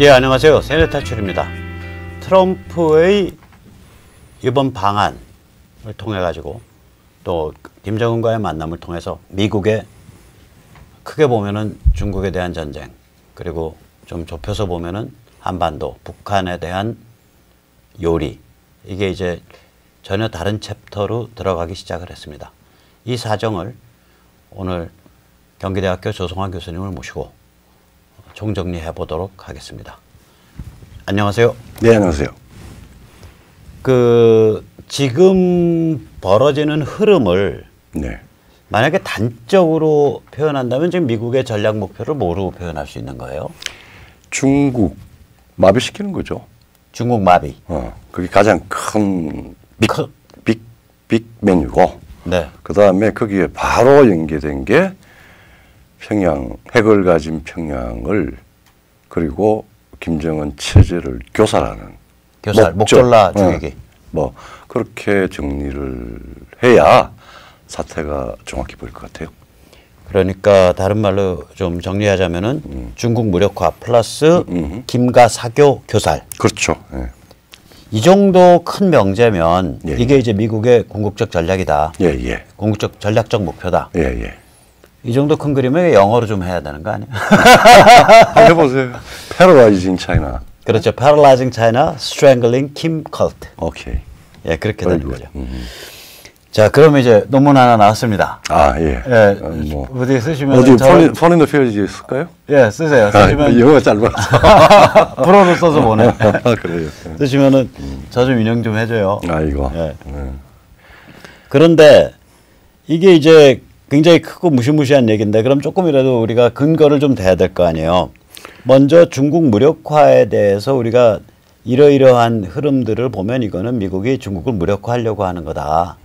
예, 안녕하세요. 세뇌탈출입니다. 트럼프의 이번 방안을 통해 가지고 또 김정은과의 만남을 통해서 미국의 크게 보면은 중국에 대한 전쟁, 그리고 좀 좁혀서 보면은 한반도, 북한에 대한 요리, 이게 이제 전혀 다른 챕터로 들어가기 시작을 했습니다. 이 사정을 오늘 경기대학교 조성환 교수님을 모시고 총정리해 보도록 하겠습니다. 안녕하세요. 네, 안녕하세요. 지금 벌어지는 흐름을 네. 만약에 단적으로 표현한다면 지금 미국의 전략 목표를 뭐로 표현할 수 있는 거예요? 중국 마비시키는 거죠. 중국 마비. 그게 가장 큰 빅 메뉴고. 네. 그 다음에 거기에 바로 연계된 게 평양, 핵을 가진 평양을, 그리고 김정은 체제를 교살하는. 목졸라 주의기. 뭐 그렇게 정리를 해야 사태가 정확히 보일 것 같아요. 그러니까 다른 말로 좀 정리하자면은 중국 무력화 플러스 김가 사교 교살. 그렇죠. 예. 이 정도 큰 명제면 예, 이게 이제 미국의 궁극적 전략이다. 예. 궁극적 전략적 목표다. 예. 이 정도 큰 그림을 영어로 좀 해야 되는 거 아니야? 해보세요. Paralyzing China. 그렇죠. Paralyzing China, Strangling Kim Cult. 오케이. 예, 그렇게 되는 거죠. 자, 그럼 이제 논문 하나 나왔습니다. 아, 예. 예, 어디 쓰시면 어디 폴린더 페이지에 쓸까요? 예, 쓰세요. 쓰시면 영어 짧아서 불어로 써서 보내. 그래요. 쓰시면은 저 좀 인용 좀 해줘요. 아, 이거. 예. 그런데 이게 이제 굉장히 크고 무시무시한 얘기인데, 그럼 조금이라도 우리가 근거를 좀 대야 될 거 아니에요. 먼저 중국 무력화에 대해서 우리가 이러이러한 흐름들을 보면 이거는 미국이 중국을 무력화하려고 하는 거다.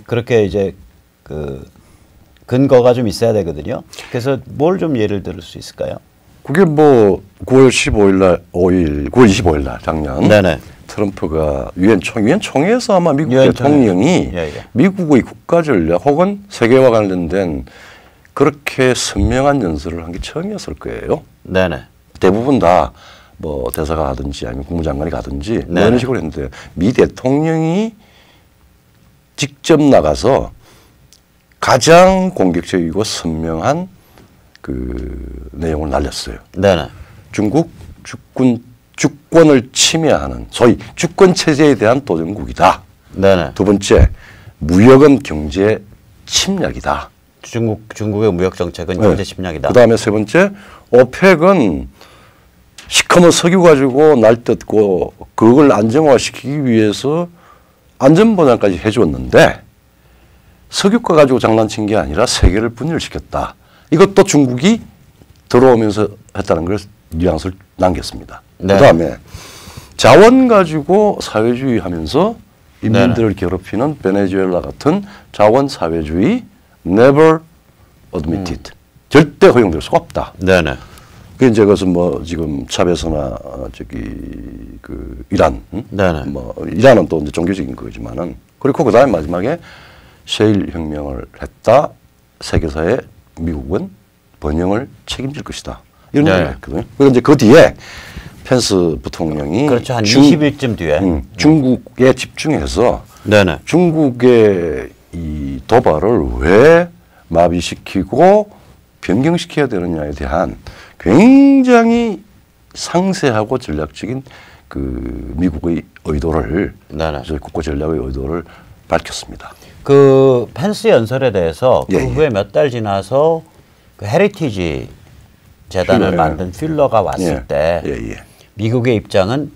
그렇게 이제 그 근거가 좀 있어야 되거든요. 그래서 뭘 좀 예를 들을 수 있을까요? 그게 뭐 9월 25일 날 작년 네네. 트럼프가 유엔 총회에서 아마 미국 대통령이 미국의 국가 전략 혹은 세계와 관련된 그렇게 선명한 연설을 한 게 처음이었을 거예요. 네네. 대부분 다 뭐 대사가 가든지 아니면 국무장관이 가든지 뭐 이런 식으로 했는데, 미 대통령이 직접 나가서 가장 공격적이고 선명한 그 내용을 날렸어요. 네네. 중국 주권을 침해하는 소위 주권 체제에 대한 도전국이다. 네네. 두 번째, 무역은 경제 침략이다. 중국의 무역 정책은 경제 침략이다. 그 다음에 세 번째, 오펙은 시커먼 석유 가지고 날뛰고 그걸 안정화시키기 위해서 안전보장까지 해줬는데 석유가 가지고 장난친 게 아니라 세계를 분열시켰다. 이것도 중국이 들어오면서 했다는 걸 뉘앙스를 남겼습니다. 네. 그 다음에 자원 가지고 사회주의 하면서 인민들을 괴롭히는 베네수엘라 같은 자원 사회주의 never admitted. 절대 허용될 수가 없다. 네네. 그게 이제 그것은 뭐 지금 차베스나 그 이란, 뭐 이란은 또 이제 종교적인 거지만은, 그리고 그 다음에 마지막에 셰일 혁명을 했다. 세계사에 미국은 번영을 책임질 것이다. 이런 얘기를 했거든요. 그리고 이제 그 뒤에 펜스 부통령이 그렇죠. 한 20일쯤 뒤에 중국에 집중해서 중국의 이 도발을 왜 마비시키고 변경시켜야 되느냐에 대한 굉장히 상세하고 전략적인 그 미국의 의도를, 국가 전략의 의도를 밝혔습니다. 그 펜스 연설에 대해서 그 후에 몇 달 지나서 그 헤리티지 재단을 만든 필러가 왔을 때 미국의 입장은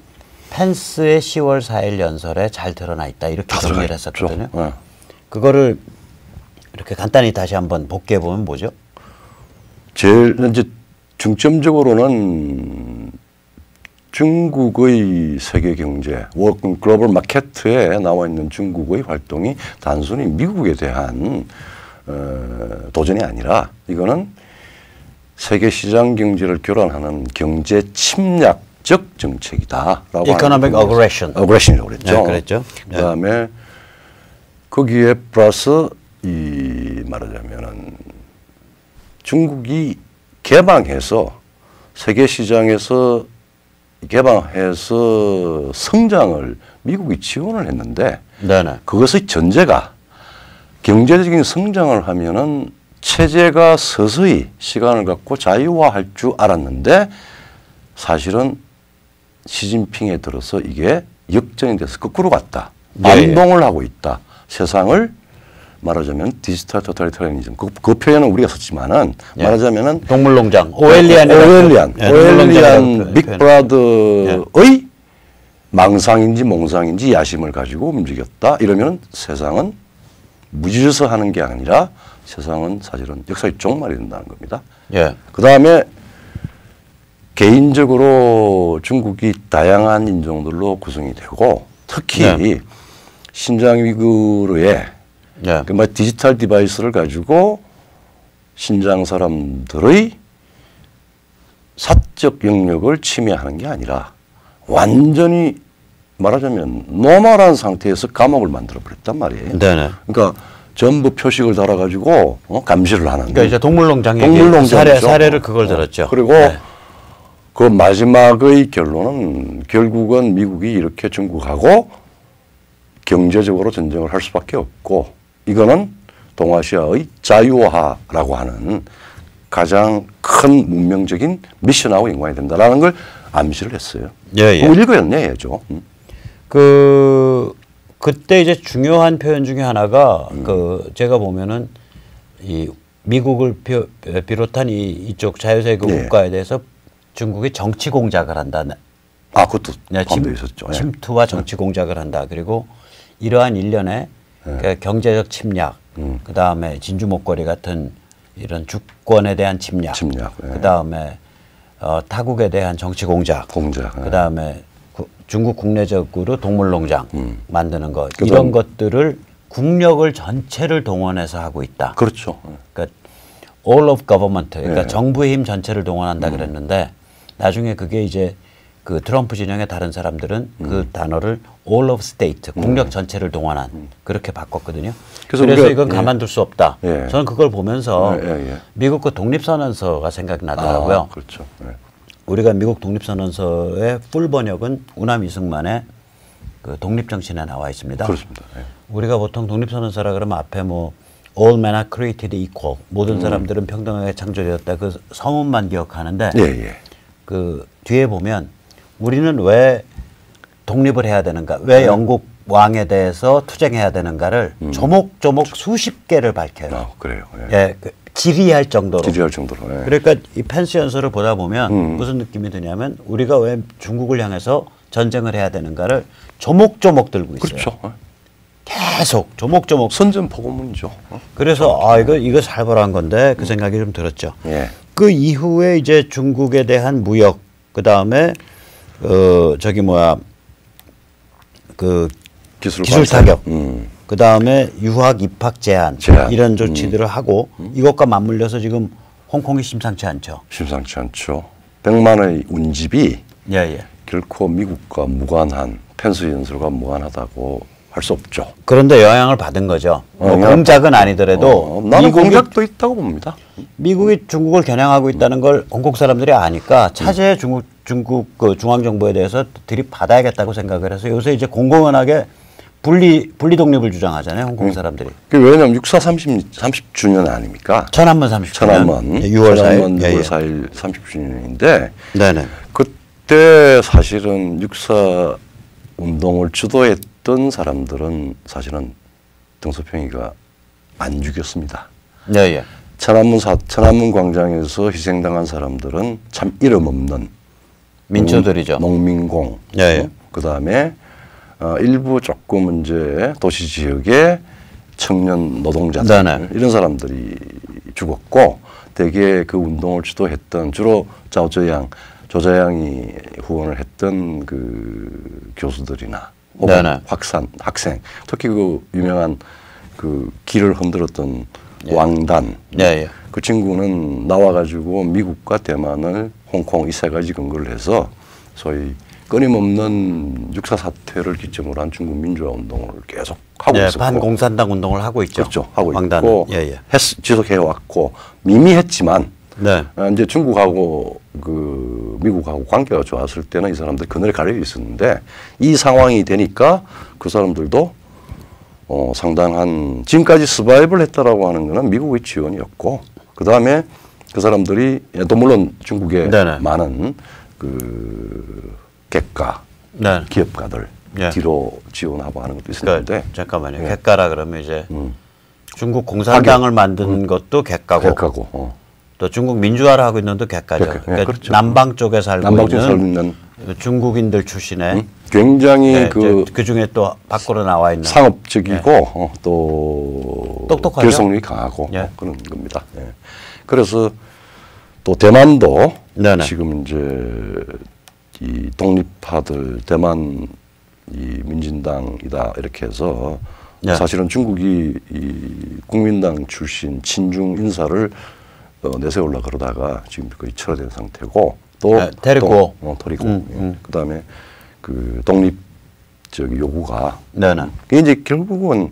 펜스의 10월 4일 연설에 잘 드러나 있다, 이렇게 정리를 했었거든요. 그거를 이렇게 간단히 다시 한번 복귀해 보면 뭐죠? 제일 이제 중점적으로는 중국의 세계 경제, 글로벌 마케트에 나와 있는 중국의 활동이 단순히 미국에 대한 도전이 아니라 이거는 세계 시장 경제를 교란하는 경제 침략적 정책이다라고. Economic aggression. aggression이라고 그랬죠. 네, 그랬죠. 그다음에 거기에 플러스 이 말하자면은 중국이 개방해서 세계 시장에서 개방해서 성장을 미국이 지원을 했는데 네네. 그것의 전제가 경제적인 성장을 하면은 체제가 서서히 시간을 갖고 자유화할 줄 알았는데 사실은 시진핑에 들어서 이게 역전이 돼서 거꾸로 갔다. 반동을 하고 있다. 세상을 말하자면 디지털 토탈리타리아니즘 그 표현은 우리가 썼지만은 말하자면은 동물농장 오웰리안 빅브라더의 망상인지 몽상인지 야심을 가지고 움직였다. 이러면 세상은 무질서하는 게 아니라 세상은 사실은 역사의 종말이 된다는 겁니다. 예. 그 다음에 개인적으로 중국이 다양한 인종들로 구성이 되고 특히 신장 위구르에 그 디지털 디바이스를 가지고 신장 사람들의 사적 영역을 침해하는 게 아니라 완전히 말하자면 노멀한 상태에서 감옥을 만들어 버렸단 말이에요. 네네. 그러니까 전부 표식을 달아가지고 감시를 하는. 그러니까 이제 동물농장 사례를 그걸 들었죠. 그리고 그 마지막의 결론은 결국은 미국이 이렇게 중국하고 경제적으로 전쟁을 할 수밖에 없고 이거는 동아시아의 자유화라고 하는 가장 큰 문명적인 미션하고 연관이 된다라는 걸 암시를 했어요. 예. 그걸 읽어내야죠. 그때 이제 중요한 표현 중에 하나가 제가 보면은 이 미국을 비롯한 이쪽 자유세계 국가에 대해서 중국이 정치 공작을 한다. 그것도 포함되어 있었죠. 침투와 정치 공작을 한다. 그리고 이러한 일련의 경제적 침략, 그 다음에 진주 목걸이 같은 이런 주권에 대한 침략, 그 다음에 타국에 대한 정치 공작, 그 다음에 중국 국내적으로 동물농장 만드는 것 이런 것들을 국력을 전체를 동원해서 하고 있다. 그렇죠. 그러니까 all of government, 그러니까 정부의 힘 전체를 동원한다 그랬는데 나중에 그게 이제 그 트럼프 진영의 다른 사람들은 그 단어를 all of state, 국력 전체를 동원한 그렇게 바꿨거든요. 그래서 이건 가만둘 수 없다. 저는 그걸 보면서 미국 그 독립선언서가 생각이 나더라고요. 그렇죠. 우리가 미국 독립선언서의 풀 번역은 우남 이승만의 그 독립정신에 나와 있습니다. 그렇습니다. 우리가 보통 독립선언서라 그러면 앞에 뭐 all men are created equal, 모든 사람들은 평등하게 창조되었다. 그 서문만 기억하는데 그 뒤에 보면 우리는 왜 독립을 해야 되는가, 왜 영국 왕에 대해서 투쟁해야 되는가를 조목조목 수십 개를 밝혀요. 그래요. 지리할 정도로. 그러니까 이 펜스 연설을 보다 보면 무슨 느낌이 드냐면 우리가 왜 중국을 향해서 전쟁을 해야 되는가를 조목조목 들고 있어요. 그렇죠. 계속 조목조목. 선전포고문이죠. 그래서 이거 살벌한 건데 그 생각이 좀 들었죠. 그 이후에 이제 중국에 대한 무역, 그 다음에 기술 타격, 그 다음에 유학 입학 제한 이런 조치들을 하고 이것과 맞물려서 지금 홍콩이 심상치 않죠. 심상치 않죠. 100만의 운집이 결코 미국과 무관한 펜스 연설과 무관하다고 할 수 없죠. 그런데 영향을 받은 거죠. 공작은 아니더라도 나는 공작도 있다고 봅니다. 미국이 중국을 겨냥하고 있다는 걸 홍콩 사람들이 아니까 차제에 중국 그 중앙정부에 대해서 들이받아야겠다고 생각을 해서 요새 이제 공공연하게 분리 독립을 주장하잖아요, 홍콩 사람들이. 왜냐하면 6.4 30주년 아닙니까? 천안문 30주년. 천안문 6월 4일. 6월 4일 30주년인데 네네. 그때 사실은 6.4 운동을 주도했던 사람들은 사실은 등소평이가 안 죽였습니다. 천안문 광장에서 희생당한 사람들은 참 이름 없는 민초들이죠. 농민공. 그 다음에 일부 조금 이제 도시 지역의 청년 노동자들 이런 사람들이 죽었고 대개 그 운동을 주도했던 주로 조자양이 후원을 했던 그 교수들이나 혹은 학생 특히 그 유명한 그 길을 흔들었던 왕단 그 친구는 나와가지고 미국과 대만을 홍콩 이 세 가지 근거를 해서 소위 끊임없는 6.4 사태를 기점으로 한 중국 민주화 운동을 계속 하고 있었고 반공산당 운동을 하고 있죠. 그렇죠. 하고 왕단은. 있고 지속해왔고 미미했지만 네. 이제 중국하고 미국하고 관계가 좋았을 때는 이 사람들 그늘에 가려 있었는데 이 상황이 되니까 그 사람들도 상당한 지금까지 서바이벌 했다라고 하는 거는 미국의 지원이었고 그 다음에 그 사람들이 또 물론 중국의 네네. 많은 객가 네. 기업가들 예. 뒤로 지원하고 하는 것도 있었는데 그러니까 잠깐만요. 예. 객가라 그러면 이제 중국 공산당을 만든 것도 객가고 또 중국 민주화를 하고 있는 것도 객가죠. 그러니까 예, 그렇죠. 남방 쪽에 살고 있는 중국인들 출신의 굉장히 그 중에 또 밖으로 나와 있는 상업적이고 예. 또 똑똑하죠. 결속력이 강하고 예. 그런 겁니다. 예. 그래서 또 대만도 네네. 지금 이제 이 독립파들 대만 이 민진당이다 이렇게 해서 네. 사실은 중국이 이 국민당 출신 친중 인사를 내세우려 그러다가 지금 거의 철회된 상태고 또 데리고 그다음에 그 독립적 요구가 네네. 그게 이제 결국은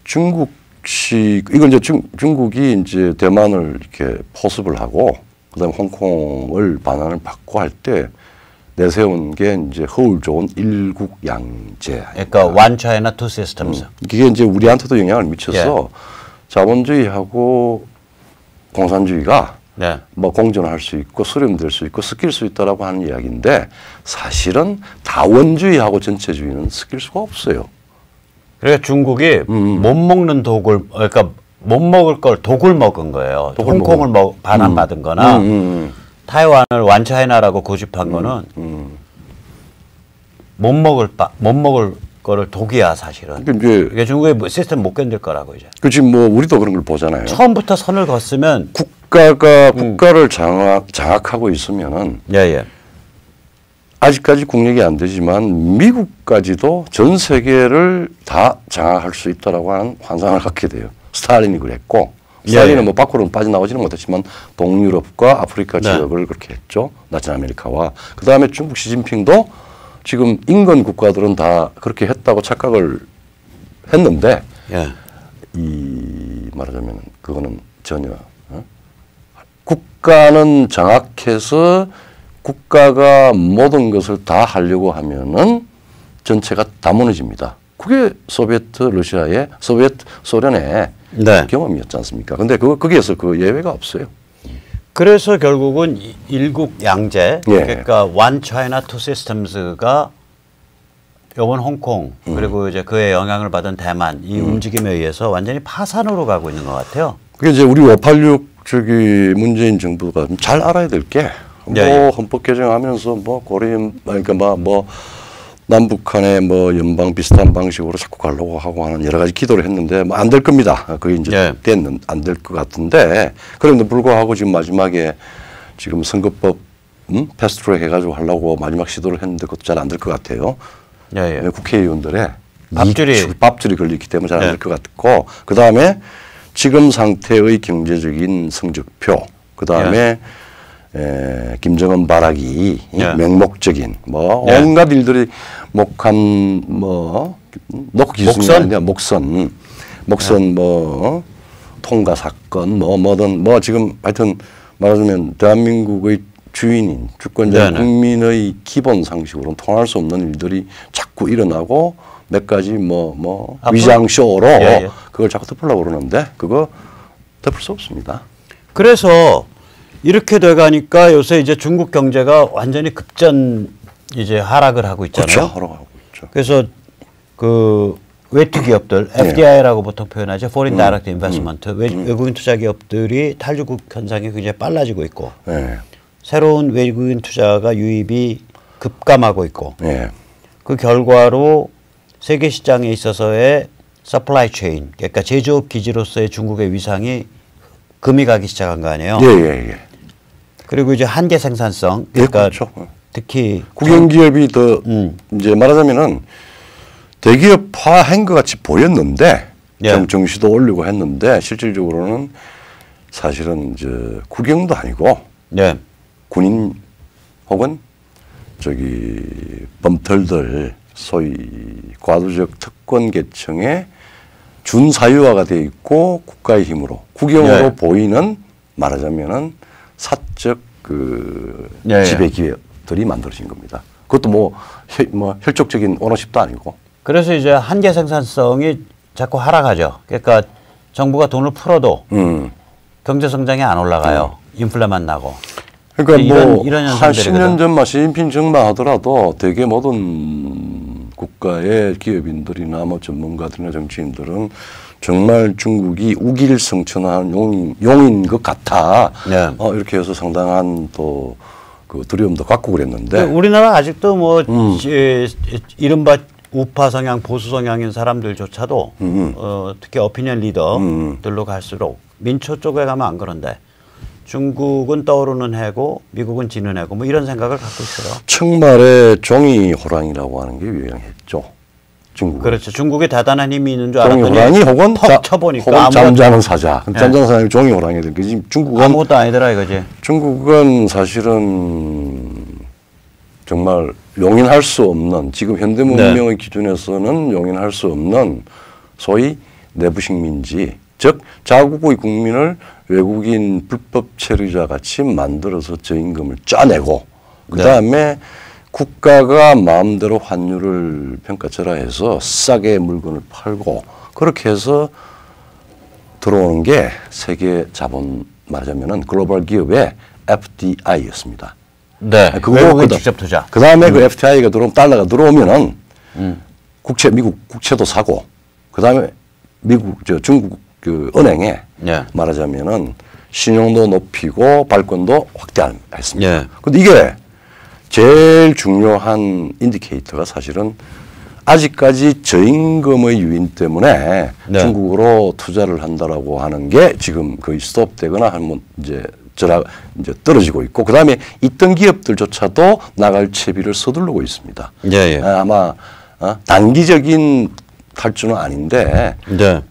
이건 이제 중국이 이제 대만을 이렇게 포섭을 하고 그다음에 홍콩을 반환을 받고 할 때 내세운 게 이제 허울 좋은 일국양제. 그러니까 One China Two Systems. 이게 이제 우리한테도 영향을 미쳐서 예. 자본주의하고 공산주의가 네. 뭐 공존할 수 있고 수렴될 수 있고 섞일 수 있다라고 하는 이야기인데 사실은 다원주의하고 전체주의는 섞일 수가 없어요. 그러니까 중국이 못 먹는 독을 그러니까 못 먹을 걸 독을 먹은 거예요. 홍콩을 반환받은 거나 타이완을 완차이나라고 고집한 거는 못 먹을 거를 독이야 사실은. 이게 중국의 시스템 못 견딜 거라고 이제. 그 지금 뭐 우리도 그런 걸 보잖아요. 처음부터 선을 걷으면 국가를 장악하고 있으면은 예예. 아직까지 국력이 안 되지만 미국까지도 전 세계를 다 장악할 수 있다라고 하는 환상을 갖게 돼요. 스탈린이 그랬고. 스탈린은 예. 뭐 밖으로는 빠져나오지는 못했지만 동유럽과 아프리카 지역을 네. 그렇게 했죠. 라틴 아메리카와. 그 다음에 중국 시진핑도 지금 인근 국가들은 다 그렇게 했다고 착각을 했는데 예. 이 말하자면 그거는 전혀 국가는 장악해서 국가가 모든 것을 다 하려고 하면은 전체가 다 무너집니다. 그게 러시아의 소련의 네. 경험이었지 않습니까? 근데 거기에서 그 예외가 없어요. 그래서 결국은 일국양제, 예. 그러니까 One China Two Systems가 요번 홍콩 그리고 이제 그에 영향을 받은 대만 이 움직임에 의해서 완전히 파산으로 가고 있는 것 같아요. 그게 이제 우리 586 문재인 정부가 좀 잘 알아야 될 게 뭐 헌법 개정하면서 뭐 그러니까 뭐 남북한의 뭐 연방 비슷한 방식으로 자꾸 가려고 하고 하는 여러 가지 기도를 했는데 뭐 안 될 겁니다. 그게 이제 안 될 것 같은데 그런데 불구하고 지금 마지막에 지금 선거법 패스트트랙 해가지고 하려고 마지막 시도를 했는데 그것도 잘 안 될 것 같아요. 국회의원들의 밥줄이 걸리기 때문에 잘 안 될 것 같고 그 다음에 지금 상태의 경제적인 성적표 그 다음에 김정은 발악이 맹목적인 뭐 온갖 일들이 목한 뭐 놓고 기승이 목선 뭐 통과 사건 뭐든 뭐 지금 하여튼 말하자면 대한민국의 주인인 주권자 국민의 기본 상식으로는 통할 수 없는 일들이 자꾸 일어나고 몇 가지 뭐 위장쇼로 그걸 자꾸 덮으려고 그러는데 그거 덮을 수 없습니다. 그래서 이렇게 돼가니까 요새 이제 중국 경제가 완전히 급전 이제 하락을 하고 있잖아요. 그렇죠. 그래서 그 외투 기업들 FDI라고 보통 표현하죠. Foreign Direct Investment. 외국인 투자 기업들이 탈주국 현상이 굉장히 빨라지고 있고 새로운 외국인 투자가 유입이 급감하고 있고 그 결과로 세계 시장에 있어서의 서플라이 체인 그러니까 제조업 기지로서의 중국의 위상이 금이 가기 시작한 거 아니에요. 그리고 이제 한계 생산성, 그러니까 그렇죠. 특히 국영기업이 더 이제 말하자면은 대기업화한 것 같이 보였는데 정시도 올리고 했는데 실질적으로는 사실은 이제 국영도 아니고 군인 혹은 범털들 소위 과도적 특권 계층의 준사유화가 돼 있고 국가의 힘으로 국영으로 보이는 말하자면은 사적 그 예, 지배 기업들이 만들어진 겁니다. 그것도 뭐 혈족적인 오너십도 아니고. 그래서 이제 한계 생산성이 자꾸 하락하죠. 그러니까 정부가 돈을 풀어도 경제 성장이 안 올라가요. 인플레만 나고. 그러니까 뭐 이런 한 10년 전만 시진핑 정만 하더라도 되게 모든 국가의 기업인들이나 뭐 전문가들이나 정치인들은 정말 중국이 우길성천한 용인 것 같아. 네. 이렇게 해서 상당한 또 그 두려움도 갖고 그랬는데. 우리나라 아직도 뭐 이른바 우파 성향, 보수 성향인 사람들조차도 특히 오피니언 리더들로 갈수록 민초 쪽에 가면 안 그런데 중국은 떠오르는 해고 미국은 지는 해고 뭐 이런 생각을 갖고 있어요. 청말에 종이 호랑이라고 하는 게 유행했죠. 중국. 그렇죠. 중국에 대단한 힘이 있는 줄 종이 알았더니 호랑이 혹은 쳐보니까 잠자는 사자. 잠자는 사자는 종이 호랑이들. 지금 중국은 아무것도 아니더라 이거지. 중국은 사실은 정말 용인할 수 없는 지금 현대 문명의 기준에서는 용인할 수 없는 소위 내부식민지, 즉 자국의 국민을 외국인 불법 체류자 같이 만들어서 저임금을 짜내고 그다음에 국가가 마음대로 환율을 평가절하해서 싸게 물건을 팔고 그렇게 해서 들어오는 게 세계 자본 말하자면은 글로벌 기업의 FDI였습니다. 네. 외국인 직접 투자. 그 다음에 그 FDI가 들어오면 달러가 들어오면은 미국 국채도 사고 그 다음에 중국 그 은행에 말하자면은 신용도 높이고 발권도 확대했습니다. 근데 이게 제일 중요한 인디케이터가 사실은 아직까지 저임금의 유인 때문에 중국으로 투자를 한다라고 하는 게 지금 거의 스톱되거나 하면 이제 떨어지고 있고 그다음에 있던 기업들조차도 나갈 채비를 서두르고 있습니다. 아마 단기적인 탈주는 아닌데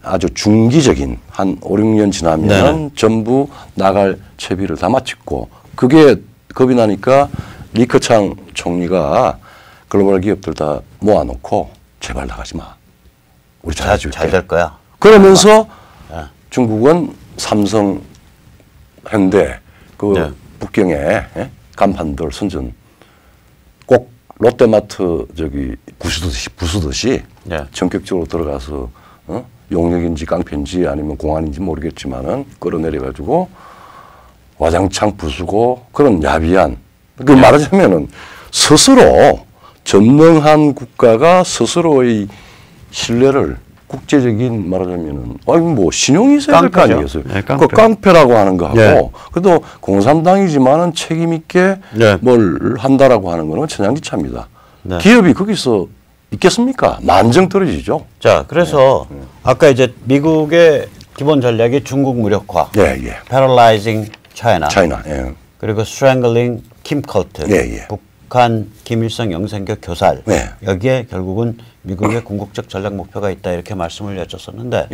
아주 중기적인 한 5, 6년 지나면 전부 나갈 채비를 다 마쳤고 그게 겁이 나니까 리커창 총리가 글로벌 기업들 다 모아놓고 제발 나가지 마. 우리 잘해줄게. 잘 될 거야. 그러면서 중국은 삼성, 현대 그 북경에 간판들 선전 꼭 롯데마트 저기 부수듯이 전격적으로 들어가서 용역인지 깡패인지 아니면 공안인지 모르겠지만은 끌어내려가지고 와장창 부수고 그런 야비한 그 말하자면은 스스로 전능한 국가가 스스로의 신뢰를 국제적인 말하자면은 뭐 신용이 있어야 될 거 아니겠어요. 그 깡패라고 하는 거하고 그래도 공산당이지만은 책임 있게 뭘 한다라고 하는 거는 천양지차입니다. 기업이 거기서 있겠습니까? 만정 떨어지죠. 자, 그래서 아까 이제 미국의 기본 전략이 중국 무력화, paralyzing China, 그리고 strangling Kim Cult, 북한 김일성 영생교 교살 여기에 결국은 미국의 궁극적 전략 목표가 있다 이렇게 말씀을 여쭙었는데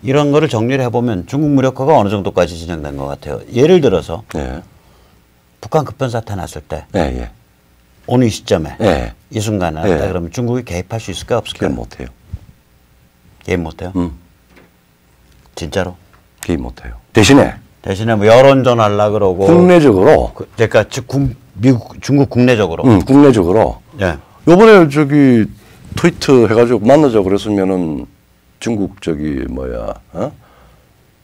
이런 거를 정리를 해보면 중국 무력화가 어느 정도까지 진행된 것 같아요. 예를 들어서 북한 급변 사태 났을 때 어느 시점에 이 순간에 그러면 중국이 개입할 수 있을까 없을까? 개입 못해요. 개입 못해요? 진짜로? 개입 못해요. 대신에 뭐 여론전 하려고 그러고 국내적으로 그러니까 중국 국내적으로 국내적으로 요번에 저기 트위트 해가지고 만나자고 그랬으면은 중국 저기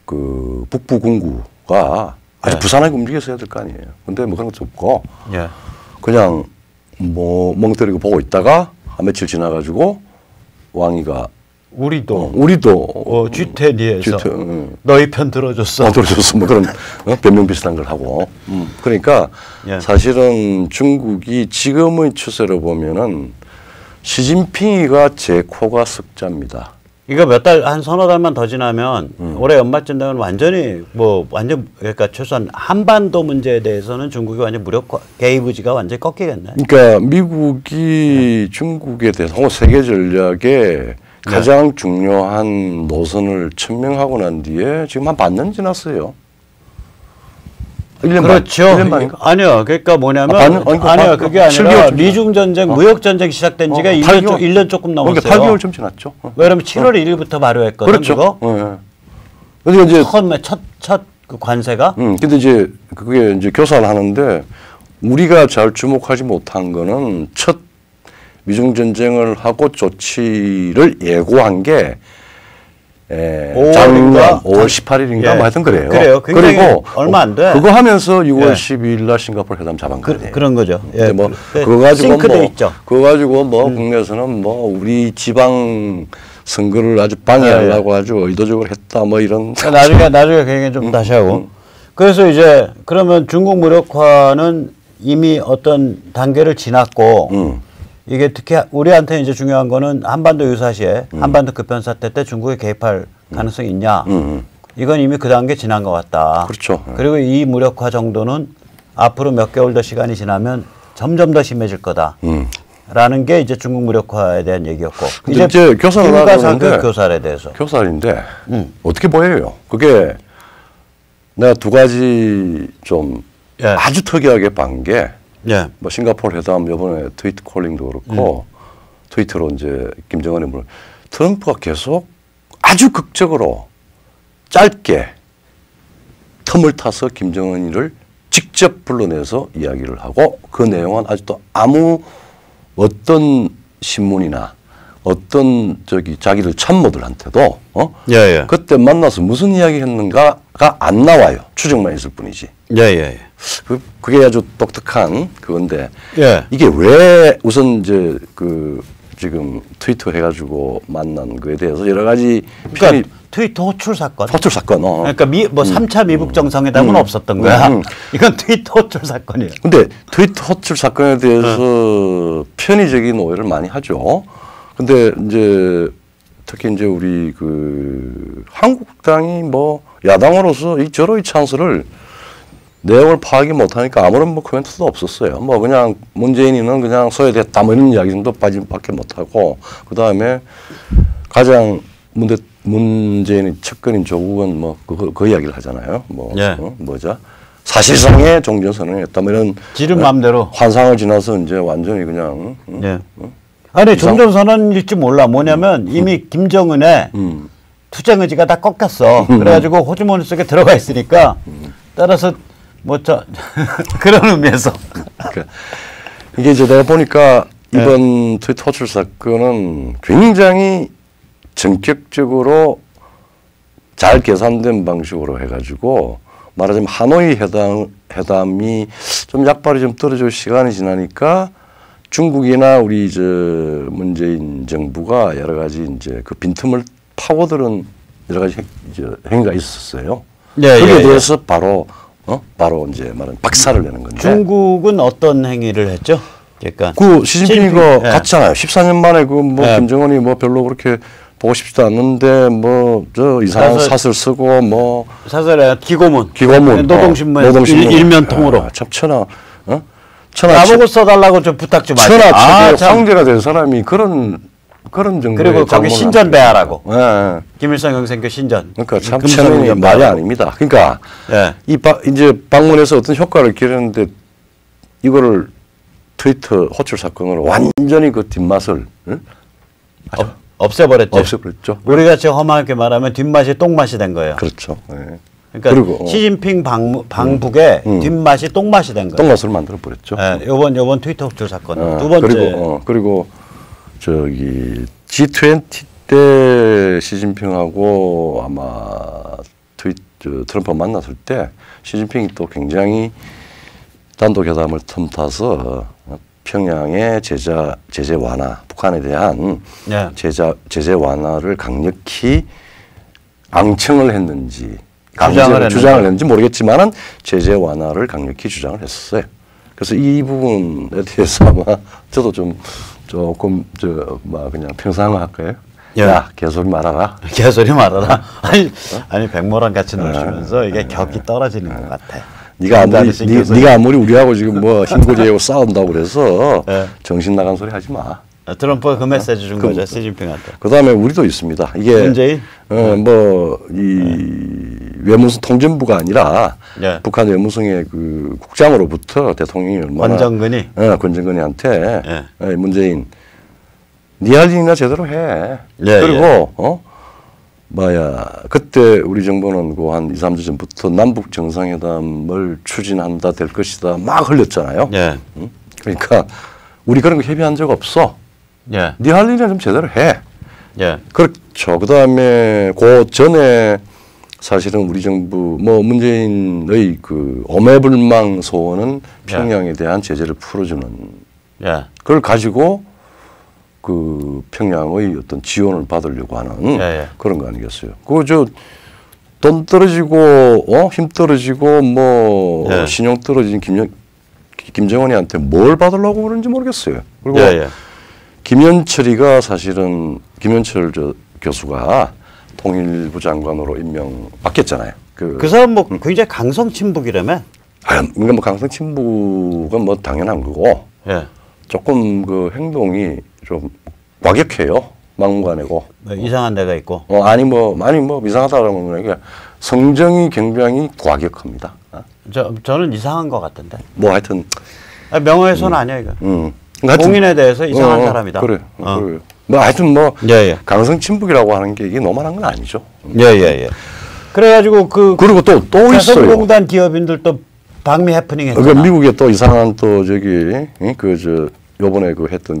그 북부 군구가 아주 부산하게 움직였어야 될 거 아니에요. 근데 뭐 그런 것도 없고 그냥 뭐 멍때리고 보고 있다가 한 며칠 지나가지고 왕이가 우리도 G10에서 너희 편 들어줬어. 들어줬어. 뭐 그런 변명 비슷한 걸 하고. 그러니까 사실은 중국이 지금의 추세로 보면은 시진핑이가 제 코가 석자입니다. 이거 몇 달, 한 서너 달만 더 지나면 올해 연말쯤 되면 완전히 그러니까 최소한 한반도 문제에 대해서는 중국이 완전 무력화, 개입 의지가 완전히 꺾이겠네. 그러니까 미국이 중국에 대해서 혹은 세계 전략에 가장 중요한 노선을 천명하고 난 뒤에 지금 한 반년 지났어요. 1년 그렇죠. 1년 반인가? 아니요. 그러니까 뭐냐면 아니요. 그게 아니라 미중 전쟁, 무역 전쟁 시작된 지가 1년 조금 넘었어요. 그러니까 8개월 좀 지났죠. 왜냐면 7월 1일부터 발효했거든요. 그렇죠. 그거? 그러니까 이제 첫 그 관세가? 근데 이제 그게 이제 교사를 하는데 우리가 잘 주목하지 못한 거는 첫 미중 전쟁을 하고 조치를 예고한 게 작년 5월 18일인가 뭐 하여튼 그래요. 그래요. 그리고 얼마 안 돼. 그거 하면서 6월 12일 날 싱가포르 회담 잡은 거예요. 그런 거죠. 예. 뭐 그거 가지고 그거 가지고 국내에서는 뭐 우리 지방 선거를 아주 방해하려고 아주 의도적으로 했다 뭐 이런. 나중에 그 얘기 좀 다시 하고. 그래서 이제 그러면 중국 무력화는 이미 어떤 단계를 지났고 이게 특히 우리한테 이제 중요한 거는 한반도 유사시에 한반도 급변 사태 때 중국이 개입할 가능성이 있냐. 이건 이미 그 단계 지난 것 같다. 그렇죠. 그리고 이 무력화 정도는 앞으로 몇 개월 더 시간이 지나면 점점 더 심해질 거다. 라는 게 이제 중국 무력화에 대한 얘기였고. 이제 교사를 하는데 교사에 대해서. 교사인데 어떻게 보여요? 그게 내가 두 가지 좀 아주 특이하게 본 게 뭐 싱가포르 회담 이번에 트위터 콜링도 그렇고 트위터로 이제 김정은이 물론 트럼프가 계속 아주 극적으로 짧게 틈을 타서 김정은이를 직접 불러내서 이야기를 하고 그 내용은 아직도 아무 어떤 신문이나 어떤 자기들 참모들한테도 그때 만나서 무슨 이야기 했는가가 안 나와요. 추정만 있을 뿐이지. 그게 아주 독특한 그건데 이게 왜 우선 이제 그 지금 트위터 해가지고 만난 거에 대해서 여러 가지 그러니까 트위터 호출 사건. 그러니까 뭐 3차 미북 정상회담은 없었던 거야. 이건 트위터 호출 사건이에요. 근데 트위터 호출 사건에 대해서 편의적인 오해를 많이 하죠. 근데 이제 특히 이제 우리 그 한국당이 뭐 야당으로서 저러이 찬스를 내용을 파악이 못하니까 아무런 뭐 코멘트도 없었어요. 뭐 그냥 문재인이는 그냥 소외됐다 뭐 이런 이야기 정도 빠짐밖에 못하고 그 다음에 가장 문재인의 측근인 조국은 뭐 그 이야기를 하잖아요. 뭐 뭐죠? 사실상의 종전선언이었다 뭐 이런 지름 마음대로 환상을 지나서 이제 완전히 그냥 아니 종전선언일지 몰라. 뭐냐면 이미 김정은의 투쟁 의지가 다 꺾였어. 그래가지고 호주머니 속에 들어가 있으니까 따라서 그런 의미에서 이게 이제 내가 보니까 이번 트위터 호출 사건은 굉장히 전격적으로 잘 계산된 방식으로 해가지고 말하자면 하노이 회담이 좀 약발이 좀 떨어지고 시간이 지나니까 중국이나 우리 문재인 정부가 여러 가지 이제 그 빈틈을 파고드는 여러 가지 행위가 있었어요. 거기에 대해서 바로 이제 말은 박살을 내는 건데. 중국은 어떤 행위를 했죠? 그러니까 그 시진핑이 갔잖아요. 14년 만에 김정은이 뭐 별로 그렇게 보고 싶지도 않는데 뭐 이상한 사설 쓰고 뭐 사설에 기고문 노동신문 일면통으로 참 천하 나보고 써달라고 좀 부탁 좀 하죠. 천하 최대 황제가 된 사람이 그런 정도의 그리고 거기 신전 배하라고. 김일성 경생교 신전. 그러니까 참 천연이 말이 아닙니다. 그러니까 이제 방문해서 어떤 효과를 기르는데 이거를 트위터 호출 사건으로 완전히 그 뒷맛을 없애버렸죠. 우리가 지금 험하게 말하면 뒷맛이 똥맛이 된 거예요. 그렇죠. 그러니까 그리고 시진핑 방북의 뒷맛이 똥맛이 된 거예요. 똥맛을 만들어 버렸죠. 요번 트위터 호출 사건은 두 번째. 그리고 저기 G20 때 시진핑하고 아마 트럼프 만났을 때 시진핑이 또 굉장히 단독 회담을 틈타서 평양의 제재 완화, 북한에 대한 제재 완화를 강력히 앙청을 했는지 주장을 했는지 모르겠지만은 제재 완화를 강력히 주장을 했었어요. 그래서 이 부분에 대해서 아마 저도 조금 그냥 평상화할까요? 야, 개소리 말아라. 개소리 말아라. 아니 백모랑 같이 노시면서 이게 격이 떨어지는 것 같아. 네가 아무리 우리하고 지금 뭐 힘고지하고 싸운다고 그래서 정신 나간 소리 하지 마. 트럼프가 그 메시지 준 거죠, 시진핑한테. 그다음에 우리도 있습니다. 이게 문재인? 외무성 통전부가 아니라 북한 외무성의 그 국장으로부터 대통령이 얼마나 권정근이한테 문재인 네 할 일이나 제대로 해. 그리고 그때 우리 정부는 그 한 2, 3주 전부터 남북 정상회담을 추진한다 될 것이다 막 흘렸잖아요. 예. 응? 그러니까 우리 그런 거 협의한 적 없어. 예. 네 할 일은 좀 제대로 해. 예. 그렇죠. 그다음에 그 전에 사실은 우리 정부 문재인의 그 오매불망 소원은 평양에 대한 제재를 풀어주는 예. 그걸 가지고 그 평양의 어떤 지원을 받으려고 하는 그런 거 아니겠어요? 그거 돈 떨어지고 힘 떨어지고 신용 떨어진 김정은이한테 뭘 받으려고 그러는지 모르겠어요. 그리고 김현철이가 사실은 김현철 교수가 통일부 장관으로 임명받겠잖아요. 그 사람 굉장히 강성 친북이라며? 그러니까 강성 친북은 당연한 거고 조금 그 행동이 좀 과격해요. 막무가내고. 이상한 데가 있고. 아니 이상하다라는 거니까 성정이 굉장히 과격합니다. 저는 이상한 것 같던데. 하여튼 명예훼손 아니야 이거. 공인에 대해서 이상한 사람이다. 그래. 하여튼 강성 친북이라고 하는 게 이게 너만한 건 아니죠. 그래가지고 그리고 또 있어요. 개성공단 기업인들도 방미 해프닝 했잖아. 그러니까 미국에 또 이상한 요번에 했던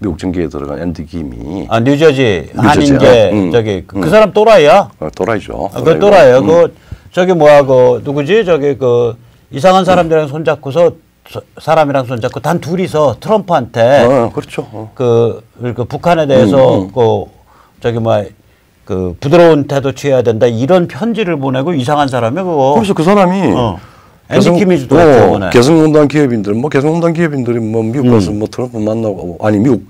미국 정계에 들어간 앤디 김이 뉴저지 한인계 그 사람 또라이야. 또라이죠. 그 또라이야. 누구지? 이상한 사람들이랑 손잡고서 사람이랑 손잡고 단 둘이서 트럼프한테 그렇죠. 그 북한에 대해서 부드러운 태도 취해야 된다 이런 편지를 보내고 이상한 사람이 그거. 그래서 그 사람이 앤디 키미즈도 개성공단 기업인들 개성공단 기업인들이 미국 가서 트럼프 만나고 미국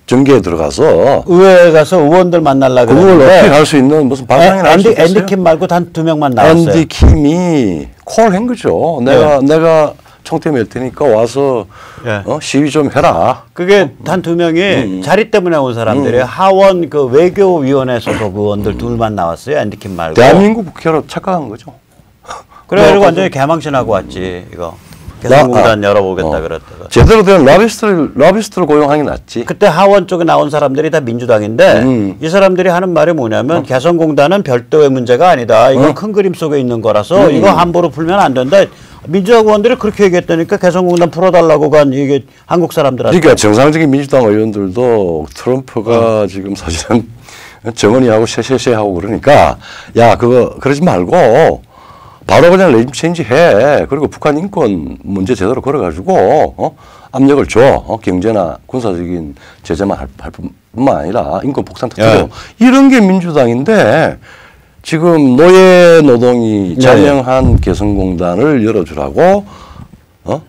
정계에 들어가서 의회에 가서 의원들 만나려고 그걸 어필할 수 있는 무슨 발상이 나올 수 있어요? 앤디 킴 말고 단 2명만 나왔어요. 앤디 킴이 콜 한 거죠. 내가 총대 맬 테니까 와서 시위 좀 해라. 그게 단 2명이 자리 때문에 온 사람들이에요. 하원 그 외교위원회 소속 의원들 둘만 나왔어요. 앤디 킴 말고. 대한민국 국회로 착각한 거죠. 그래가지고 완전히 개망신하고 왔지 이거. 개성공단 열어보겠다 그랬다가. 제대로 된 러비스트를 고용하기 낫지. 그때 하원 쪽에 나온 사람들이 다 민주당인데 이 사람들이 하는 말이 뭐냐면 개성공단은 별도의 문제가 아니다. 이건 큰 그림 속에 있는 거라서 이거 함부로 풀면 안 된다. 민주당 의원들이 그렇게 얘기했다니까 개성공단 풀어달라고 간 이게 한국 사람들한테. 그러니까 정상적인 민주당 의원들도 트럼프가 지금 사실은 정은이하고 쉐쉐쉐하고 그러니까 그거 그러지 말고 바로 그냥 레짐 체인지 해. 그리고 북한 인권 문제 제대로 걸어가지고 압력을 줘. 경제나 군사적인 제재만 할 뿐만 아니라 인권 복상 터뜨려. 이런 게 민주당인데 지금 노예 노동이 자명한 개성공단을 열어주라고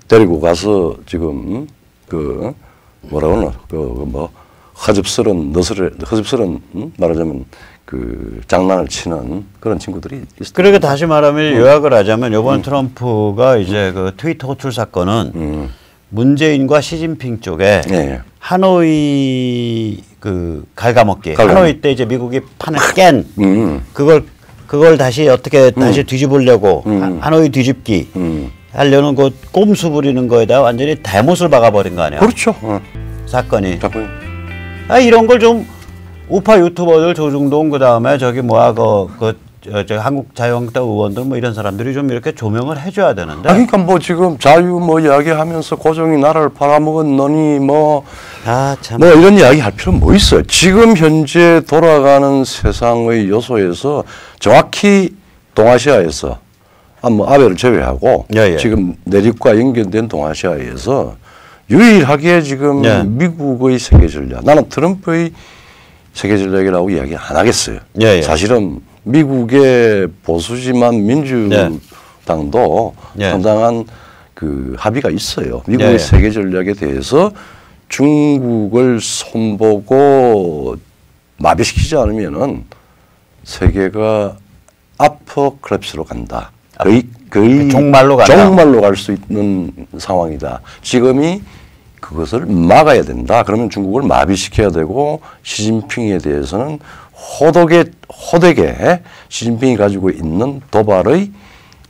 데리고 가서 지금 허접스런 말하자면 장난을 치는 그런 친구들이 있어요. 그러니까 다시 말하면 요약을 하자면 이번 트럼프가 이제 그 트위터 호출 사건은 문재인과 시진핑 쪽에 하노이 갉아먹기. 하노이 때 이제 미국이 판을 깬 그걸 다시 어떻게 다시 뒤집으려고 하노이 뒤집기 하려는 그 꼼수 부리는 거에다 완전히 대못을 박아버린 거 아니야. 그렇죠. 사건이. 이런 걸 좀 우파 유튜버들 조중동 그다음에 한국 자유한국당 의원들 이런 사람들이 좀 이렇게 조명을 해줘야 되는데. 그러니까 지금 자유 이야기하면서 고종이 나라를 팔아먹은 너니 이런 이야기 할 필요 있어요. 지금 현재 돌아가는 세상의 요소에서 정확히 동아시아에서 아베를 제외하고 지금 내륙과 연결된 동아시아에서 유일하게 지금 미국의 세계 전략, 나는 트럼프의 세계 전략이라고 이야기 안 하겠어요. 사실은 미국의 보수지만 민주당도 상당한 합의가 있어요. 미국의 세계 전략에 대해서 중국을 손보고 마비시키지 않으면은 세계가 아포칼립스로 간다. 거의 종말로 갈 수 있는 상황이다. 지금이 그것을 막아야 된다. 그러면 중국을 마비시켜야 되고 시진핑에 대해서는 호되게 시진핑이 가지고 있는 도발의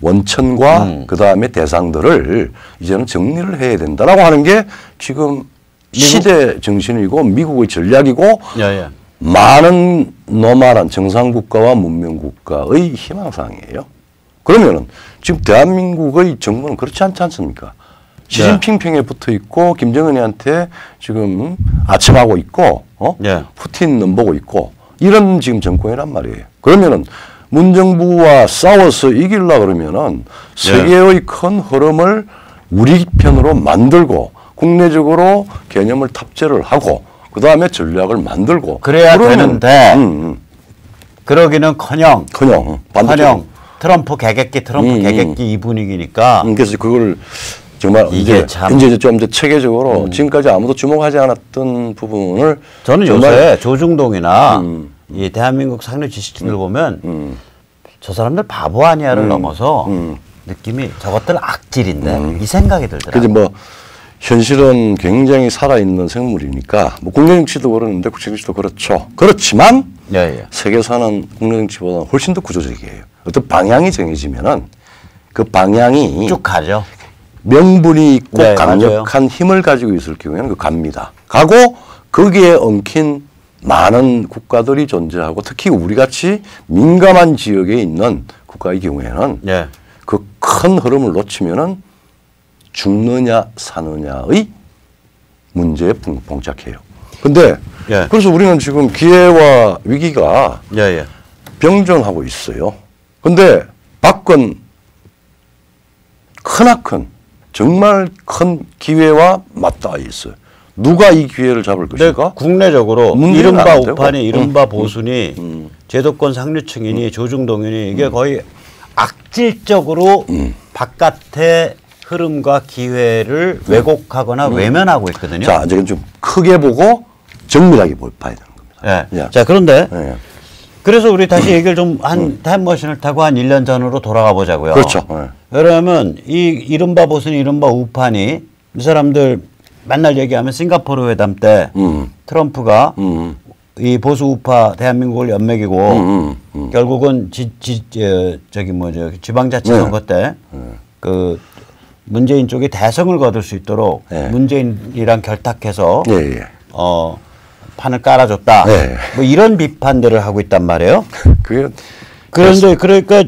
원천과 그다음에 대상들을 이제는 정리를 해야 된다라고 하는 게 지금 시대 정신이고 미국의 전략이고 많은 노말한 정상국가와 문명국가의 희망사항이에요. 그러면은 지금 대한민국의 정부는 그렇지 않지 않습니까? 시진핑 평에 붙어 있고 김정은이한테 지금 아첨하고 있고 푸틴 넘보고 있고 이런 지금 정권이란 말이에요. 그러면은 문정부와 싸워서 이기려 그러면은 세계의 큰 흐름을 우리 편으로 만들고 국내적으로 개념을 탑재를 하고 그 다음에 전략을 만들고 그래야 되는데 그러기는커녕 트럼프 개객기 이 분위기니까 그래서 그걸 정말 이제 좀 체계적으로 지금까지 아무도 주목하지 않았던 부분을 저는 요새 조중동이나 이 대한민국 상류 지식인들 보면 저 사람들 바보 아니야를 넘어서 느낌이 저것들 악질인데 이 생각이 들더라고요. 그래서 뭐 현실은 굉장히 살아있는 생물이니까 뭐 국내 정치도 그러는데 국제 정치도 그렇죠. 그렇지만 세계사는 국내 정치보다 훨씬 더 구조적이에요. 어떤 방향이 정해지면은 그 방향이 쭉 가죠. 명분이 있고 강력한 힘을 가지고 있을 경우에는 그 갑니다. 가고 거기에 엉킨 많은 국가들이 존재하고 특히 우리같이 민감한 지역에 있는 국가의 경우에는 그 큰 흐름을 놓치면은 죽느냐 사느냐의 문제에 봉착해요. 근데 그래서 우리는 지금 기회와 위기가 병존하고 있어요. 근데 밖은 크나큰 정말 큰 기회와 맞닿아 있어요. 누가 이 기회를 잡을 것인가? 국내적으로 이른바 우판이 이른바 보수니 제도권 상류층이니 조중동이니 이게 거의 악질적으로 바깥의 흐름과 기회를 왜곡하거나 외면하고 있거든요. 자, 이제 좀 크게 보고 정밀하게 봐야 되는 겁니다. 자, 그런데 그래서 우리 다시 얘기를 좀 한 타임머신을 타고 한 1년 전으로 돌아가 보자고요. 그렇죠. 그러면 이 이른바 보수니 이른바 우판이 이 사람들 맨날 얘기하면 싱가포르 회담 때 트럼프가 이 보수 우파 대한민국을 연맥이고 결국은 지방자치 선거 때 그 문재인 쪽이 대성을 거둘 수 있도록 문재인이랑 결탁해서 판을 깔아줬다. 뭐 이런 비판들을 하고 있단 말이에요. 그런데 그러니까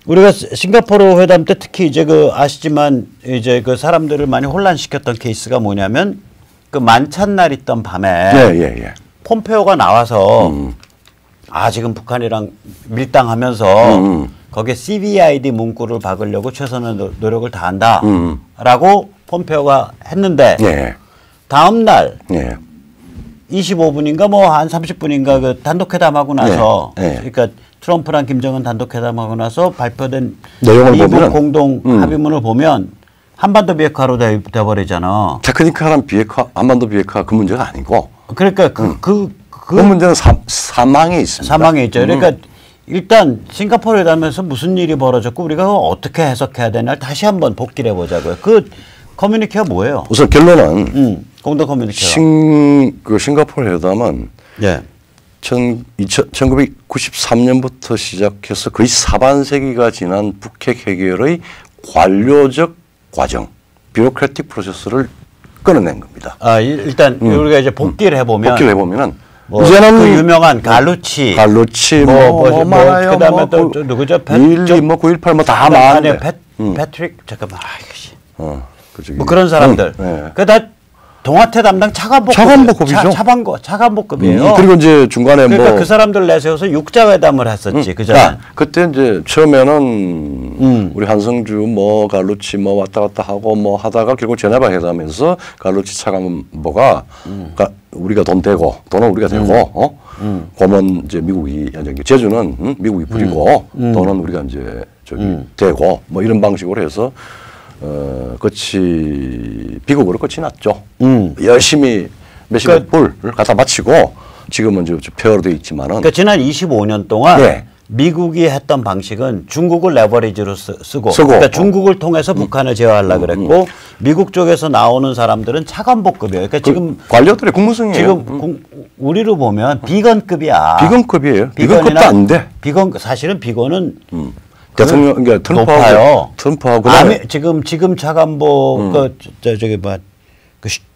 우리가 싱가포르 회담 때 특히 이제 그 아시지만 이제 그 사람들을 많이 혼란시켰던 케이스가 뭐냐면 그 만찬날 있던 밤에 폼페오가 나와서 지금 북한이랑 밀당하면서 거기에 CVID 문구를 박으려고 최선의 노력을 다한다라고 폼페오가 했는데 다음 날 25분인가 뭐 한 30분인가 그 단독회담하고 나서 그러니까 트럼프랑 김정은 단독회담하고 나서 발표된 미국 공동 합의문을 보면 한반도 비핵화로 돼버리잖아. 테크니컬한 비핵화, 한반도 비핵화 그 문제가 아니고. 그러니까 그 문제는 사망에 있습니다. 사망에 있죠. 그러니까 일단 싱가포르 회담에서 무슨 일이 벌어졌고 우리가 어떻게 해석해야 되나 다시 한번 복기를 해보자고요. 그 커뮤니케가 뭐예요? 우선 결론은 공동 커뮤니케. 그 싱가포르 회담은 1993년부터 시작해서 거의 4반세기가 지난 북핵 해결의 관료적 과정, 뷰로크래틱 프로세스를 끊어낸 겁니다. 일단 우리가 이제 복기를 해보면은 뭐 이제는 그 유명한 갈루치 그다음에 또 누구죠? 9.18 뭐 다 많은데. 패트릭 잠깐만 뭐 그런 사람들. 그 다 동아태 담당 차관복급이죠. 차관복급이에요. 그리고 이제 중간에 그러니까 그 사람들 내세워서 육자회담을 했었지. 그전에. 그때 이제 처음에는 우리 한성주 뭐 갈루치 뭐 왔다 갔다 하고 뭐 하다가 결국 제네바 회담에서 갈루치 차관보가 우리가 돈은 우리가 대고 고문 이제 미국이 제주는 미국이 부리고 돈은 우리가 이제 대고 뭐 이런 방식으로 해서 비극으로 끝이 났죠. 열심히 몇십억 불을 갖다 바치고 지금은 저 폐허로 되어 있지만은. 그러니까 지난 25년 동안 미국이 했던 방식은 중국을 레버리지로 쓰고 그러니까 중국을 통해서 북한을 제어하려고 그랬고 미국 쪽에서 나오는 사람들은 차관복급이에요. 그러니까 지금 관료들의 국무성이에요. 지금 우리로 보면 비건급이야. 비건급이에요. 비건급도 안 돼. 사실은 비건은 대통령, 그러니까 높아요. 트럼프하고 지금 차관보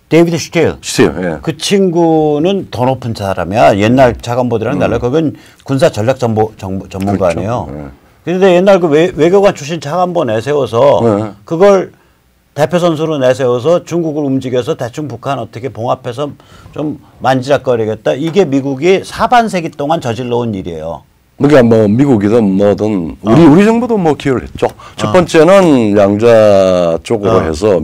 데이비드 슈틸. 예. 그 친구는 더 높은 사람이야. 옛날 차관보들이랑 달라. 그건 군사 전략 전문가네요. 그렇죠. 그런데 옛날 그 외교관 출신 차관보 내세워서 그걸 대표 선수로 내세워서 중국을 움직여서 대충 북한 어떻게 봉합해서 좀 만지작거리겠다. 이게 미국이 사반세기 동안 저질러온 일이에요. 그러니까 뭐 미국이든 뭐든 우리 정부도 뭐 기여를 했죠. 첫 번째는 양자 쪽으로 해서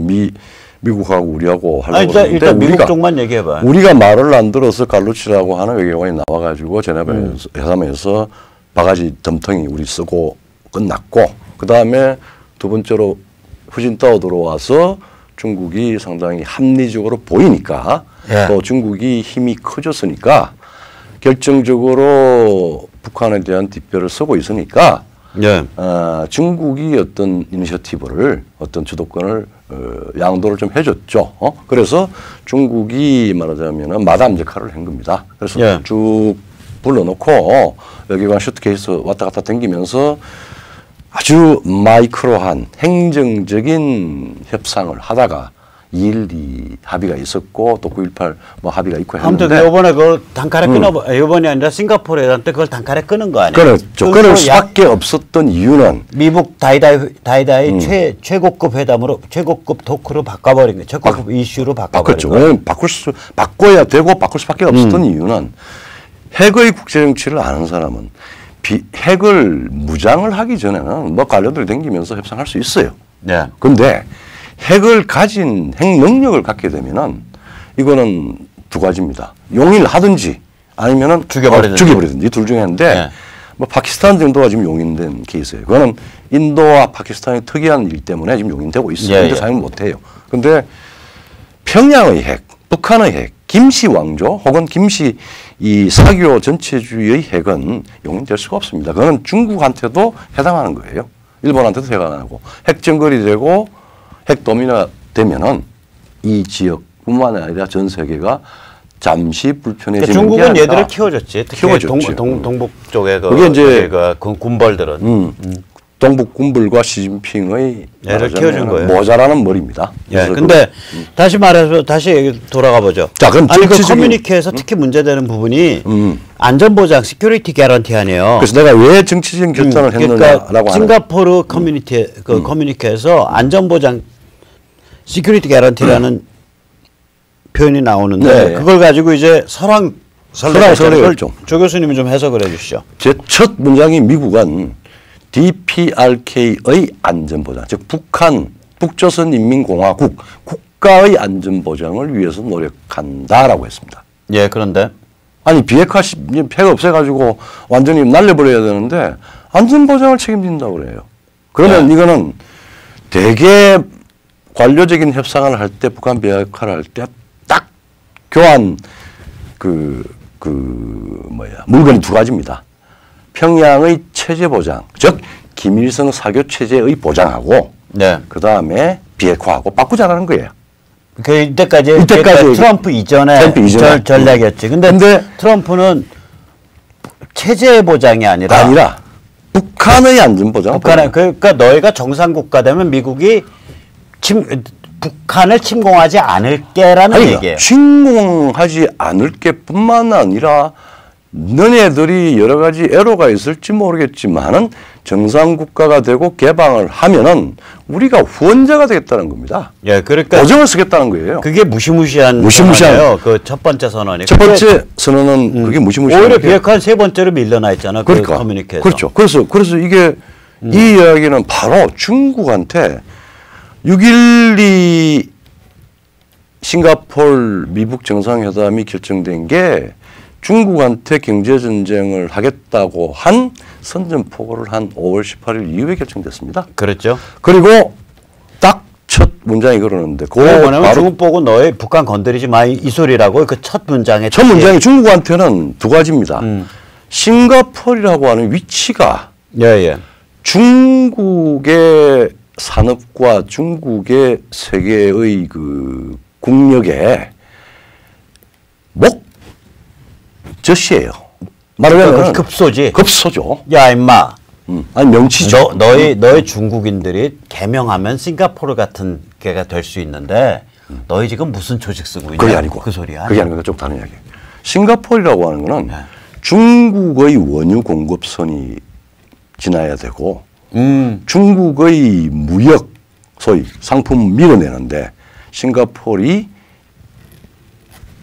미국하고 우리하고 하려고 했는데 일단 미국 쪽만 얘기해봐요. 우리가 말을 안 들어서 갈루치라고 하는 외교관이 나와가지고 제네바 회담에서 바가지 덤텅이 우리 쓰고 끝났고 그 다음에 두 번째로 후진타오 들어와서 중국이 상당히 합리적으로 보이니까 또 중국이 힘이 커졌으니까 결정적으로 북한에 대한 뒷배를 서고 있으니까 중국이 어떤 이니셔티브를 어떤 주도권을 양도를 좀 해줬죠. 그래서 중국이 말하자면 마담 역할을 한 겁니다. 그래서 쭉 불러놓고 외교관 슈트케이스 왔다 갔다 당기면서 아주 마이크로한 행정적인 협상을 하다가 2.12 합의가 있었고 또 9.18 뭐 합의가 있고 했는데 아무튼 이번에 그걸 단칼에 이번이 아니라 싱가포르 회담 때 그걸 단칼에 끊은 거 아니에요? 그렇죠. 끊을 수밖에 없었던 이유는 미국 다이다이 최고급 회담으로 최고급 토크로 바꿔버린 거예요. 최고급 이슈로 바꿔버린 거예요. 왜냐면 바꿔야 되고 바꿀 수밖에 없었던 이유는 핵의 국제정치를 아는 사람은 핵을 무장을 하기 전에는 뭐 관료들이 댕기면서 협상할 수 있어요. 근데 핵을 가진 핵 능력을 갖게 되면은 이거는 두 가지입니다. 용인을 하든지 아니면은 죽여버리든지 이 둘 중에 하는데 뭐 파키스탄 정도가 지금 용인된 케이스예요. 그거는 인도와 파키스탄의 특이한 일 때문에 지금 용인되고 있어요. 근데 사용 못해요. 근데 평양의 핵, 북한의 핵, 김씨 왕조 혹은 김씨 이 사교 전체주의의 핵은 용인될 수가 없습니다. 그거는 중국한테도 해당하는 거예요. 일본한테도 해당하고 핵정거리 되고 핵 도미나 되면은 이 지역뿐만 아니라 전 세계가 잠시 불편해지는 중국은 얘들을 키워줬지. 특히 동북 쪽에 그게 이제 그 군벌들은 동북 군벌과 시진핑의 얘를 키워준 거예요. 모자라는 머리입니다. 근데 다시 말해서 다시 돌아가 보죠. 자, 그럼 아니 그 커뮤니케에서 특히 문제되는 부분이 안전보장, 시큐리티 개런티 아니에요. 그래서 내가 왜 정치적인 결단을 했느냐라고 하는 싱가포르 커뮤니케에서 안전보장, 시큐리티 개런티라는 표현이 나오는데 그걸 가지고 이제 설왕설래를 조 교수님이 좀 해석을 해주시죠. 제 첫 문장이 미국은 DPRK의 안전보장, 즉 북조선인민공화국 국가의 안전보장을 위해서 노력한다라고 했습니다. 그런데 아니 비핵화 핵 없애가지고 완전히 날려버려야 되는데 안전보장을 책임진다고 그래요. 그러면 이거는 되게 관료적인 협상을 할 때 북한 비핵화를 할 때 딱 교환 물건이 두 가지입니다. 평양의 체제 보장, 즉 김일성 사교 체제의 보장하고 그 다음에 비핵화하고 바꾸자라는 거예요. 이때까지 트럼프 이전에 전략이었지. 근데 트럼프는 체제 보장이 아니라 북한의 안전 보장. 그러니까 너희가 정상 국가 되면 미국이 북한을 침공하지 않을게라는 얘기예요. 침공하지 않을게뿐만 아니라 너네들이 여러 가지 애로가 있을지 모르겠지만은 정상 국가가 되고 개방을 하면은 우리가 후원자가 되겠다는 겁니다. 그러니까 보증을 쓰겠다는 거예요. 그게 무시무시한 선언이에요. 그 첫 번째 선언이. 첫 번째 선언은 그게 무시무시한. 오히려 비핵화는 세 번째로 밀려나 있잖아. 그러니까. 그 커뮤니케에서. 그렇죠. 그래서 이게 이 이야기는 바로 중국한테 6.12 싱가포르 미북 정상회담이 결정된 게 중국한테 경제전쟁을 하겠다고 한 선전포고를 한 5월 18일 이후에 결정됐습니다. 그렇죠. 그리고 딱 첫 문장이 그러는데 뭐냐면 중국 보고 너희 북한 건드리지 마 이 소리라고 그 첫 문장에 첫 문장이 중국한테는 두 가지입니다. 싱가포르라고 하는 위치가 중국의 산업과 중국의 세계의 그 국력의 목젖이에요. 말하면 급소죠. 야 임마. 아니 명치죠. 너희 중국인들이 개명하면 싱가포르 같은 게가 될 수 있는데 너희 지금 무슨 조직 쓰고 있냐? 그게 아니고 그 소리야. 그게 아니고 좀 다른 이야기예요. 싱가포르라고 하는 거는 네. 중국의 원유 공급선이 지나야 되고 중국의 무역 소위 상품 밀어내는데 싱가포르이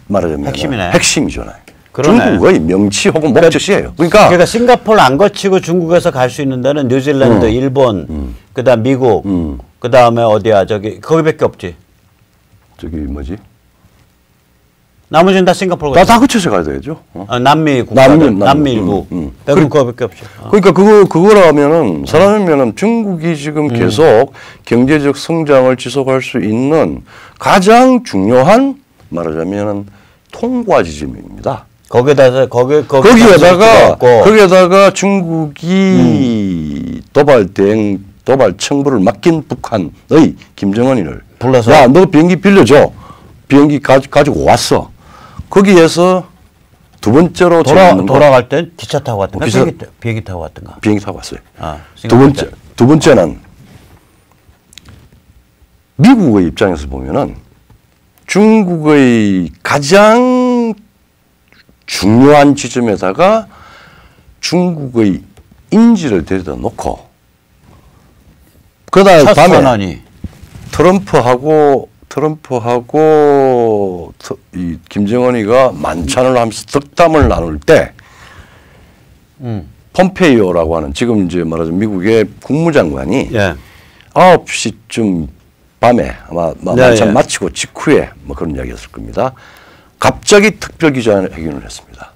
말하자면 핵심이잖아요. 그러네. 중국의 명치 혹은 목적지예요. 그러니까 싱가포르 안 거치고 중국에서 갈 수 있는 데는 뉴질랜드, 일본, 그다음 미국, 그다음에 어디야 저기 거기밖에 없지. 저기 뭐지? 나머지는 다 싱가포르. 다 거쳐서 가야 되죠. 남미 국가들, 남미 일부. 대부분 거기밖에 없죠. 그러니까 그거라면은 사람이면은 중국이 지금 계속 경제적 성장을 지속할 수 있는 가장 중요한 말하자면은 통과 지점입니다. 거기에다가 중국이 도발 청부를 맡긴 북한의 김정은이를 불러서 야, 너 비행기 빌려줘. 비행기 가지고 왔어. 거기에서 두 번째로 돌아갈 땐 기차 타고 왔던가 비행기 타고 왔던가. 비행기 타고 왔어요. 아, 두 번째는 미국의 입장에서 보면은 중국의 가장 중요한 지점에다가 중국의 인지를 데려다 놓고 그날 밤에 트럼프하고 이 김정은이가 만찬을 하면서 덕담을 나눌 때 폼페이오라고 하는 지금 이제 말하자면 미국의 국무장관이 9시쯤 밤에 아마 만찬 마치고 직후에 뭐 그런 이야기였을 겁니다. 갑자기 특별 기자회견을 했습니다.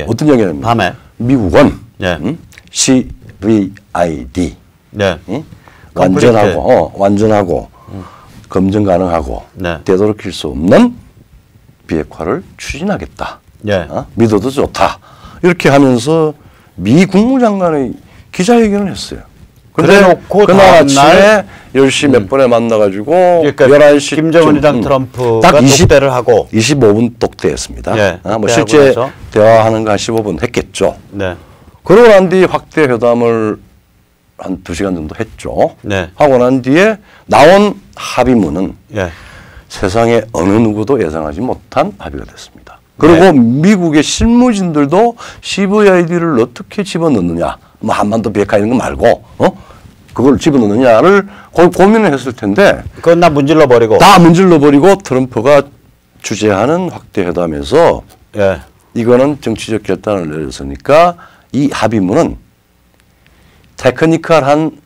어떤 이야기냐면 밤에 미국은 CVID 완전하고 검증 가능하고 되도록일 수 없는 비핵화를 추진하겠다. 믿어도 좋다. 이렇게 하면서 미 국무장관의 기자회견을 했어요. 그래놓고 그날 아침에 10시 몇 분에 만나가지고 그러니까 11시 김정은이랑 트럼프가 독대를 하고 25분 독대했습니다. 뭐 실제 나서. 대화하는 거 한 15분 했겠죠. 네. 그러고 난 뒤에 확대 회담을 한 2시간 정도 했죠. 하고 난 뒤에 나온 합의문은 세상에 어느 누구도 예상하지 못한 합의가 됐습니다. 그리고 미국의 실무진들도 CVID를 어떻게 집어넣느냐, 뭐 한반도 비핵화 이런 거 말고, 그걸 집어넣느냐를 고민을 했을 텐데. 그건 다 문질러 버리고. 트럼프가 주재하는 확대 회담에서 이거는 정치적 결단을 내렸으니까 이 합의문은 테크니컬한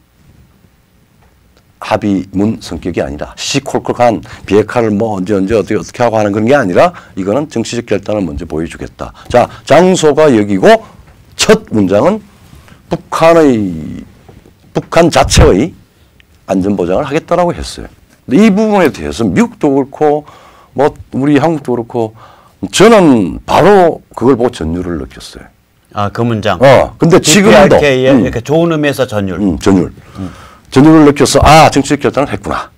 합의문 성격이 아니라 시콜콜한 비핵화를 뭐 언제 어떻게 하고 하는 그런 게 아니라 이거는 정치적 결단을 먼저 보여주겠다. 자, 장소가 여기고 첫 문장은 북한 자체의 안전 보장을 하겠다라고 했어요. 근데 이 부분에 대해서 미국도 그렇고 뭐 우리 한국도 그렇고 저는 바로 그걸 보고 전율을 느꼈어요. 아, 그 문장. 근데 지금도 이렇게 좋은 의미에서 전율. 전율을 느껴서 정치적 결단을 했구나.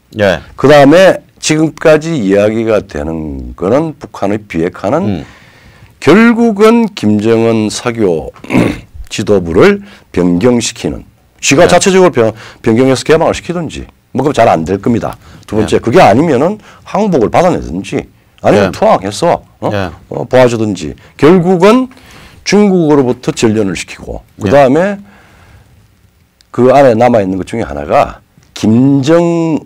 그 다음에 지금까지 이야기가 되는 거는 북한의 비핵화는 결국은 김정은 사교 지도부를 변경시키는 지가 자체적으로 변경해서 개방을 시키든지 뭐 그럼 잘 안 될 겁니다. 두 번째 그게 아니면은 항복을 받아내든지 아니면 투항해서 도와주든지 결국은 중국으로부터 전련을 시키고 그 다음에 그 안에 남아있는 것 중에 하나가 김정은이가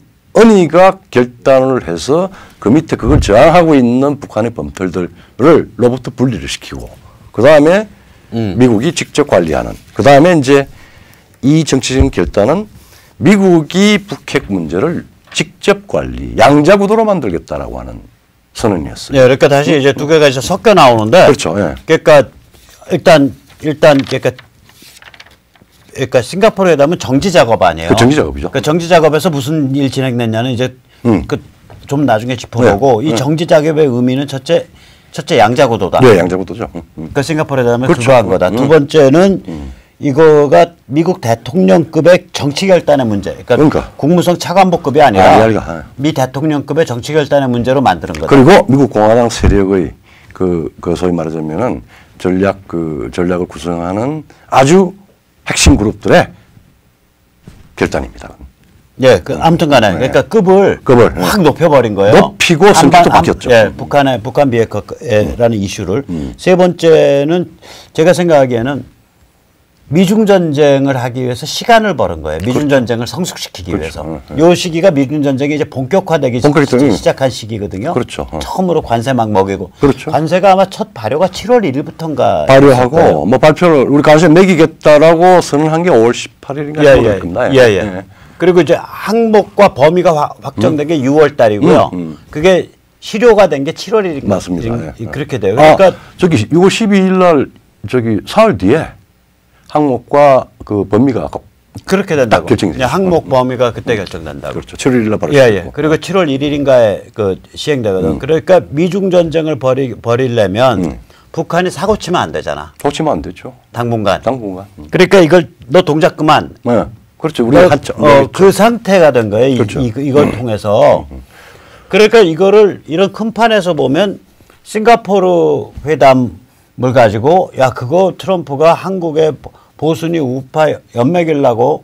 결단을 해서 그 밑에 그걸 저항하고 있는 북한의 범털들로부터 분리를 시키고 그 다음에 미국이 직접 관리하는 그 다음에 이제 이 정치적인 결단은 미국이 북핵 문제를 직접 관리 양자구도로 만들겠다라고 하는 선언이었어요. 그러니까 다시 이제 두 개가 이제 섞여 나오는데 그렇죠. 그러니까 일단 그러니까 싱가포르 회담은 정지 작업 아니에요. 그 정지 작업이죠. 그 정지 작업에서 무슨 일 진행됐냐는 이제 좀 나중에 짚어보고 이 정지 작업의 의미는 첫째 양자구도다. 양자구도죠. 그 싱가포르 회담에 그거 한 거다. 두 번째는 이거가 미국 대통령급의 정치 결단의 문제. 그러니까 국무성 차관보급이 아니라 미 대통령급의 정치 결단의 문제로 만드는 거다. 그리고 미국 공화당 세력의 그 소위 말하자면은 전략을 구성하는 아주 핵심 그룹들의 결단입니다. 예, 아무튼간에 그러니까 급을 확 높여버린 거예요. 높이고 성격도 바뀌었죠. 예, 북한 비핵화라는 이슈를. 세 번째는 제가 생각하기에는 미중 전쟁을 하기 위해서 시간을 버는 거예요. 미중 전쟁을 성숙시키기 위해서. 요 시기가 미중 전쟁이 이제 본격화되기 시작한 시기거든요. 그렇죠. 처음으로 관세 막 먹이고. 그렇죠. 관세가 아마 첫 발효가 7월 1일부터인가. 발효하고 뭐 발표를 우리 관세 매기겠다라고 선언한 게 5월 18일인가 그럴 겁니다. 예. 그리고 이제 항목과 범위가 확정된 게 6월 달이고요. 그게 실효가 된 게 7월 1일. 맞습니다. 그렇게 돼요. 그러니까 저기 6월 12일 날 저기 사흘 뒤에 항목과 그 범위가 그렇게 된다고. 결정이 됐죠. 항목 범위가 그때 결정된다고. 그렇죠. 7월 1일 날 바로. 예. 그리고 7월 1일인가에 그 시행되거든. 그러니까 미중 전쟁을 벌이려면 북한이 사고 치면 안 되잖아. 사고 치면 안 되죠. 당분간. 그러니까 이걸 너 동작 그만. 네. 그렇죠. 우리가 그 상태가 된 거예요. 그렇죠. 이걸 통해서. 그러니까 이런 큰 판에서 보면 싱가포르 회담을 가지고 야 그거 트럼프가 한국의 보수니 우파 연맥이려고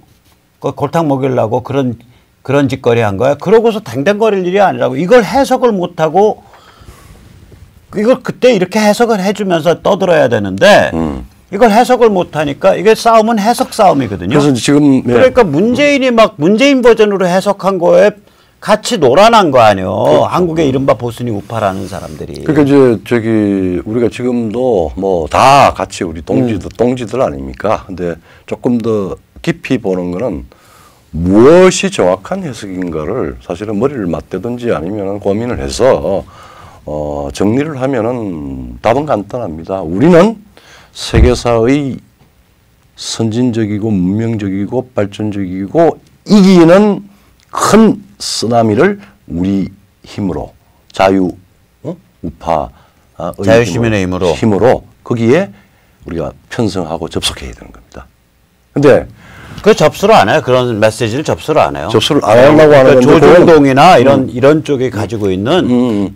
골탕 먹이려고 그런 짓거리 한 거야. 그러고서 댕댕거릴 일이 아니라고. 이걸 해석을 못하고 이걸 그때 이렇게 해석을 해주면서 떠들어야 되는데 이걸 해석을 못하니까 이게 싸움은 해석 싸움이거든요. 그래서 지금 그러니까 문재인이 막 문재인 버전으로 해석한 거에 같이 놀아난 거 아니에요. 한국의 이른바 보수니 우파라는 사람들이. 그러니까 이제 저기 우리가 지금도 뭐 다 같이 우리 동지들 아닙니까? 근데 조금 더 깊이 보는 거는 무엇이 정확한 해석인가를 사실은 머리를 맞대든지 아니면 고민을 해서 정리를 하면은 답은 간단합니다. 우리는 세계사의 선진적이고 문명적이고 발전적이고 이기는 큰 쓰나미를 우리 힘으로 우파 자유시민의 힘으로 거기에 우리가 편성하고 접속해야 되는 겁니다. 근데 그 접수를 안 해요. 그런 메시지를 접수를 안 해요. 접수를 안 하려고 하는 조중동이나 이런 쪽에 가지고 있는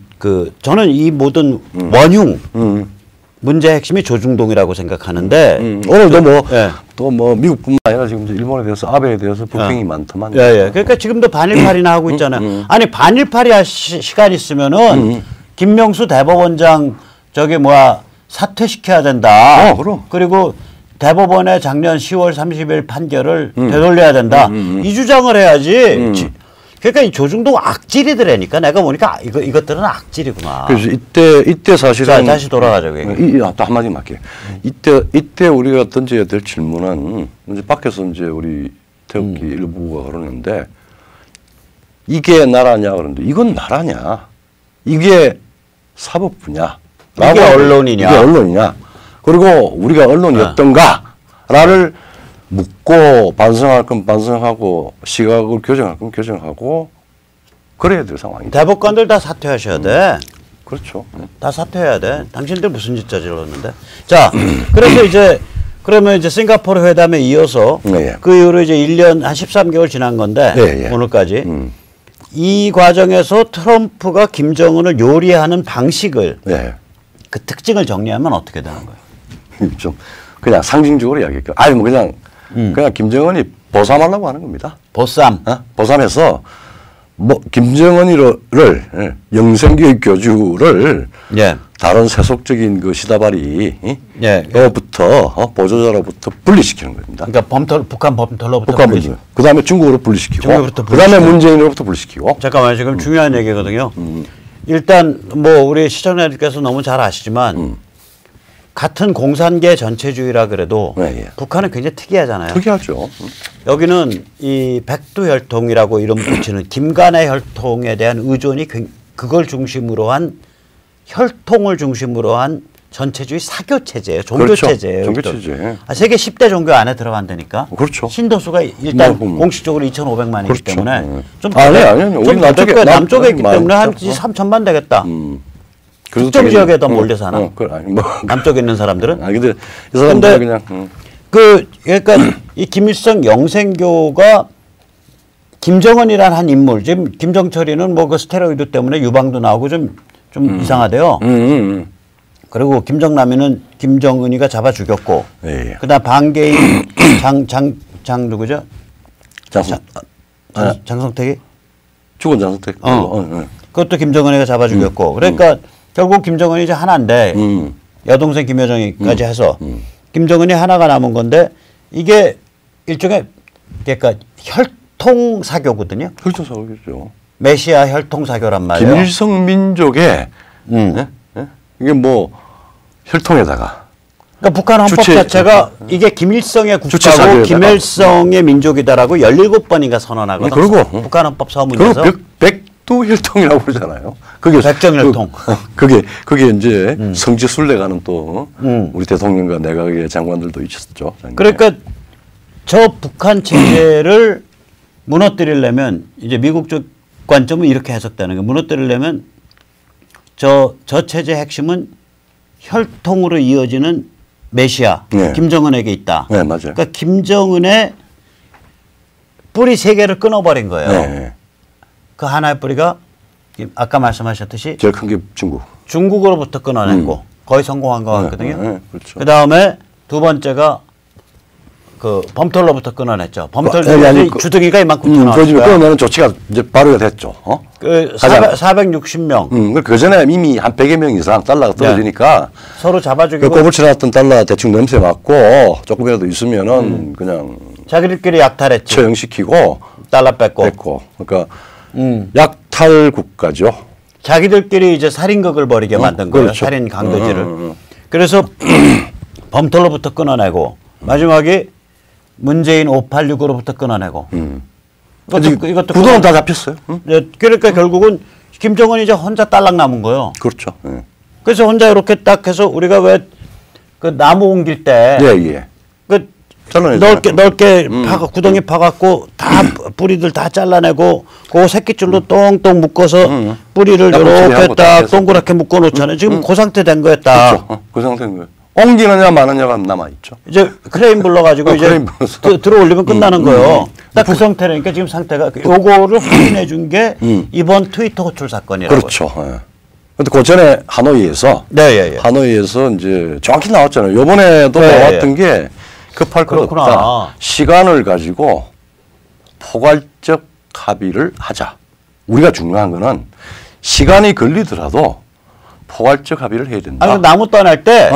저는 이 모든 원흉 문제의 핵심이 조중동이라고 생각하는데 오늘도 또 뭐 미국뿐만 아니라 지금 일본에 대해서 아베에 대해서 불평이 많더만. 그러니까 지금도 반일팔이나 하고 있잖아요. 아니 반일팔이 할 시간 있으면은 김명수 대법원장 사퇴시켜야 된다. 그럼. 그리고 대법원의 작년 10월 30일 판결을 되돌려야 된다. 이 주장을 해야지. 그러니까 이 조중동 악질이더라니까. 내가 보니까 이것들은 악질이구나. 그래서 이때 사실은. 자, 다시 돌아가자고. 또 한마디 할게요. 이때 우리가 던져야 될 질문은 이제 밖에서 이제 우리 태극기 일부가 그러는데 이게 나라냐 그러는데 이건 나라냐? 이게 사법부냐? 이게 언론이냐? 이게 언론이냐? 그리고 우리가 언론이었던가를 묻고 반성할 건 반성하고 시각을 교정할 건 교정하고 그래야 될 상황입니다. 대법관들 다 사퇴하셔야 돼. 그렇죠. 다 사퇴해야 돼. 당신들 무슨 짓 저질렀는데. 자, 그래서 그러면 이제 싱가포르 회담에 이어서 그 이후로 이제 1년 한 13개월 지난 건데 오늘까지 이 과정에서 트럼프가 김정은을 요리하는 방식을 그 특징을 정리하면 어떻게 되는 거예요? 좀 그냥 상징적으로 이야기할게요. 그냥 김정은이 보쌈하려고 하는 겁니다. 보쌈. 보쌈해서 뭐 김정은이를 영생교육 교주를 다른 세속적인 그 시다바리로부터 보조자로부터 분리시키는 겁니다. 그러니까 북한 범털로부터 분리시키고 그 다음에 중국으로 분리시키고 그 다음에 문재인으로부터 분리시키고. 잠깐만요. 지금 중요한 얘기거든요. 일단 뭐 우리 시청자님께서 너무 잘 아시지만 같은 공산계 전체주의라 그래도 북한은 굉장히 특이하잖아요. 특이하죠. 여기는 이 백두혈통이라고 이름 붙이는 김간의 혈통에 대한 의존이 그걸 중심으로 한 혈통을 중심으로 한 전체주의 사교체제예요. 종교체제예요. 종교체제. 세계 10대 종교 안에 들어간다니까. 그렇죠. 신도수가 일단 공식적으로 2,500만이기 때문에 좀 남쪽에 있기 때문에 한 3,000만 되겠다. 특정 지역에 더 몰려 사나? 남쪽에 있는 사람들은? 근데 이 사람들은 그냥. 그러니까 이 김일성 영생교가 김정은이란 한 인물, 지금 김정철이는 뭐 그 스테로이드 때문에 유방도 나오고 좀 이상하대요. 그리고 김정남이는 김정은이가 잡아 죽였고, 그다음 반개인 장 누구죠? 장성택이? 죽은 장성택. 그것도 김정은이가 잡아 죽였고. 그러니까 결국 김정은이 이제 하나인데 여동생 김여정이까지 해서 김정은이 하나가 남은 건데 이게 일종의 그러니까 혈통 사교거든요. 혈통 사교죠. 메시아 혈통 사교란 말이에요. 김일성 민족의 이게 뭐 혈통에다가 그러니까 북한 헌법 자체가 이게 김일성의 국가고 김일성의 민족이다라고 17번인가 선언하거든요. 그리고 북한 헌법 서문에서 백두 혈통이라고 그러잖아요. 그게 백정혈통. 그게 이제 성지순례가는 또 우리 대통령과 내각의 장관들도 있었죠. 작년에. 그러니까 저 북한 체제를 무너뜨리려면 이제 미국 쪽 관점은 이렇게 해석되는 거예요. 무너뜨리려면 저 체제의 핵심은 혈통으로 이어지는 메시아 네. 김정은에게 있다. 네, 맞아요. 그러니까 김정은의 뿌리 세 개를 끊어버린 거예요. 네. 그 하나의 뿌리가 아까 말씀하셨듯이 제일 큰 게 중국. 중국으로부터 끊어냈고 거의 성공한 것 같거든요. 그렇죠. 그 다음에 두 번째가 그 범털로부터 끊어냈죠. 범털 주둥이가 이만큼 튀어나왔어요. 끊어내는 조치가 이제 발효가 됐죠. 그 460명. 그 전에 이미 한 100여 명 이상 달러가 떨어지니까 서로 잡아주기고 그 꼬불쳐놨던 달러 대충 냄새 맡고 조금이라도 있으면은 그냥 자기들끼리 약탈했지. 처형시키고 달러 뺏고. 그러니까 약탈 국가죠. 자기들끼리 이제 살인극을 벌이게 만든 거예요. 그렇죠. 살인 강도질을. 그래서 범털로부터 끊어내고 마지막에 문재인 586으로부터 끊어내고. 이것도 구도는 다 잡혔어요. 그러니까 결국은 김정은이 이제 혼자 딸랑 남은 거예요. 그렇죠. 그래서 혼자 이렇게 딱 해서 우리가 왜 그 나무 옮길 때 그 넓게 구덩이 파갖고 다 뿌리들 다 잘라내고 그 새끼줄로 똥똥 묶어서 뿌리를 이렇게 딱 동그랗게 묶어 놓잖아요. 지금 그 상태 된 거예요. 딱. 그렇죠. 그 상태인 거예요. 옮기느냐 마느냐가 남아있죠. 이제 크레인 불러가지고 이제 들어올리면 끝나는 거예요. 딱 그 상태라니까 지금 상태가 요거를 확인해 준 게 이번 트위터 호출 사건이라고. 그렇죠. 근데 그 전에 하노이에서 하노이에서 이제 정확히 나왔잖아요. 요번에도 나왔던 게 급할 것 없다. 시간을 가지고 포괄적 합의를 하자. 우리가 중요한 거는 시간이 걸리더라도 포괄적 합의를 해야 된다. 아니, 나무 떠날 때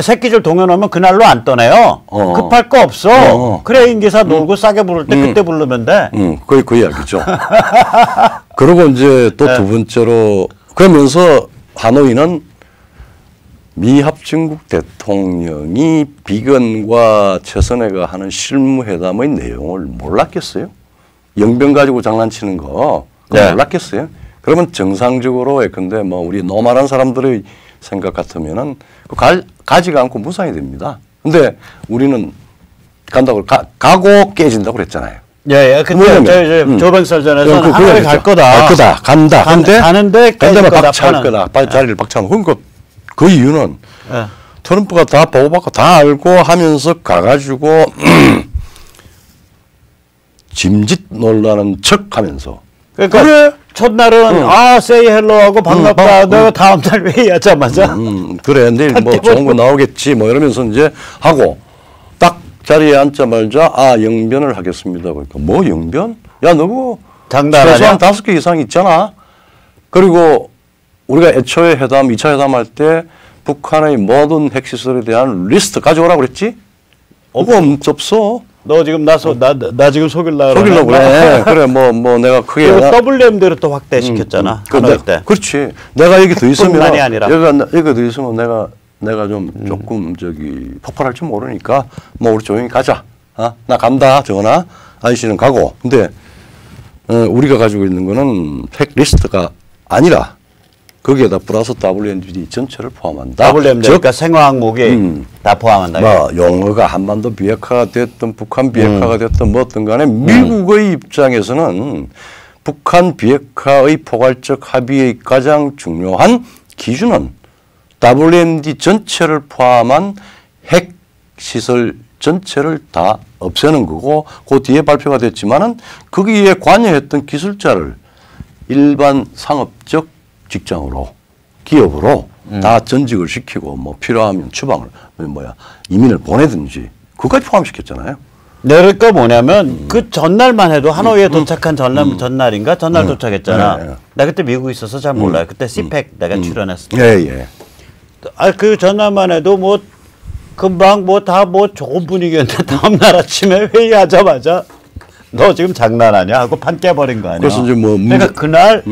새끼줄 동여놓으면 그날로 안 떠내요. 급할 거 없어. 크레인 기사 놀고 싸게 부를 때 그때 부르면 돼. 거의 그 이야기죠. 그리고 이제 또 두 번째로 그러면서 하노이는 미 합중국 대통령이 비건과 최선혜가 하는 실무회담의 내용을 몰랐겠어요? 영병 가지고 장난치는 거 몰랐겠어요? 그러면 정상적으로 예컨대 뭐 우리 노말한 사람들의 생각 같으면은 가지가 않고 무산이 됩니다. 근데 우리는 간다고 가고 깨진다고 그랬잖아요. 예. 근데 조병설전에서는 하노이 갈 거다. 간다. 가는데 박차할 거다. 자리를 박차하는. 그러니까 그 이유는 트럼프가 다 보고받고 다 알고 하면서 가가지고 짐짓 놀라는 척하면서. 그러니까 그래? 첫날은 say hello하고 반갑다. 내가 다음 날 회의하자마자. 그래 내일 뭐 좋은 거 나오겠지 뭐 이러면서 이제 하고 딱 자리에 앉자마자 영변을 하겠습니다. 그러니까 뭐 영변? 야 너 장난하냐? 최소한 5개 이상 있잖아. 그리고 우리가 애초에 회담 2차 회담할 때 북한의 모든 핵시설에 대한 리스트 가져오라고 그랬지? 그거 없어. 너 지금 나 지금 속이려고 그래. 그래 뭐 내가 크게 WM대로 또 확대시켰잖아. 하노이 때. 그렇지. 내가 여기 더 있으면 아니라. 여기 더 있으면 내가 좀 조금 폭발할 줄 모르니까 뭐 우리 조용히 가자. 나 간다. 정원아. 아저씨는 가고. 근데 우리가 가지고 있는 거는 핵 리스트가 아니라 거기에다 플러스 WMD 전체를 포함한다. WMD 그러니까 생화학 무기 다 포함한다. 뭐 용어가 한반도 비핵화가 됐든 북한 비핵화가 됐든 뭐든 간에 미국의 입장에서는 북한 비핵화의 포괄적 합의의 가장 중요한 기준은 WMD 전체를 포함한 핵시설 전체를 다 없애는 거고 그 뒤에 발표가 됐지만은 거기에 관여했던 기술자를 일반 상업적 직장으로 기업으로 다 전직을 시키고 뭐 필요하면 추방을 이민을 보내든지 그것까지 포함시켰잖아요. 그러니까 뭐냐면 그 전날만 해도 하노이에 도착한 전날인가 전날 도착했잖아. 나 그때 미국에 있어서 잘 몰라요. 그때 CPEC 내가 출연했을 때. 그 전날만 해도 뭐 금방 뭐 다 뭐 좋은 분위기였는데 다음날 아침에 회의하자마자 너 지금 장난하냐 하고 판 깨버린 거 아니야. 그래서 이제 뭐 그러니까 그날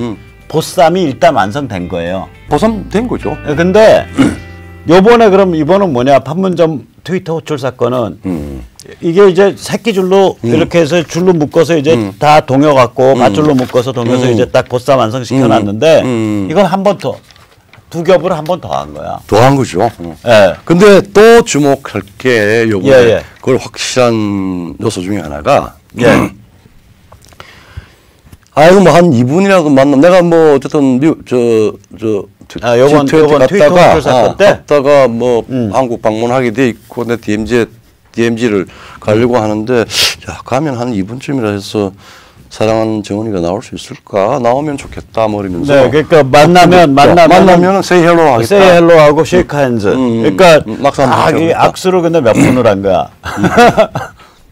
보쌈이 일단 완성된 거예요. 보쌈된 거죠. 근데 요번에 그럼 이번은 뭐냐 판문점 트위터 호출 사건은 이게 이제 새끼줄로 이렇게 해서 줄로 묶어서 이제 다 동여갖고 밧줄로 묶어서 동여서 이제 딱 보쌈 완성시켜놨는데 이건 한 번 더 두 겹을 한 번 더 한 거야. 더 한 거죠. 근데 또 주목할 게 요번에 그걸 확실한 요소 중에 하나가 아이고 뭐 한 2분이라도 만나면 내가 뭐 어쨌든 요번 트위터 갔다가 뭐 한국 방문하게 돼 있고 내 DMZ를 가려고 하는데 야 가면 한 2분쯤이라 해서 사랑하는 정은이가 나올 수 있을까? 나오면 좋겠다 뭐 이러면서. 네, 그러니까 만나면은 say hello 하겠다. say hello 하고 shake hands. 그러니까 악수를 근데 몇 분을 한 거야?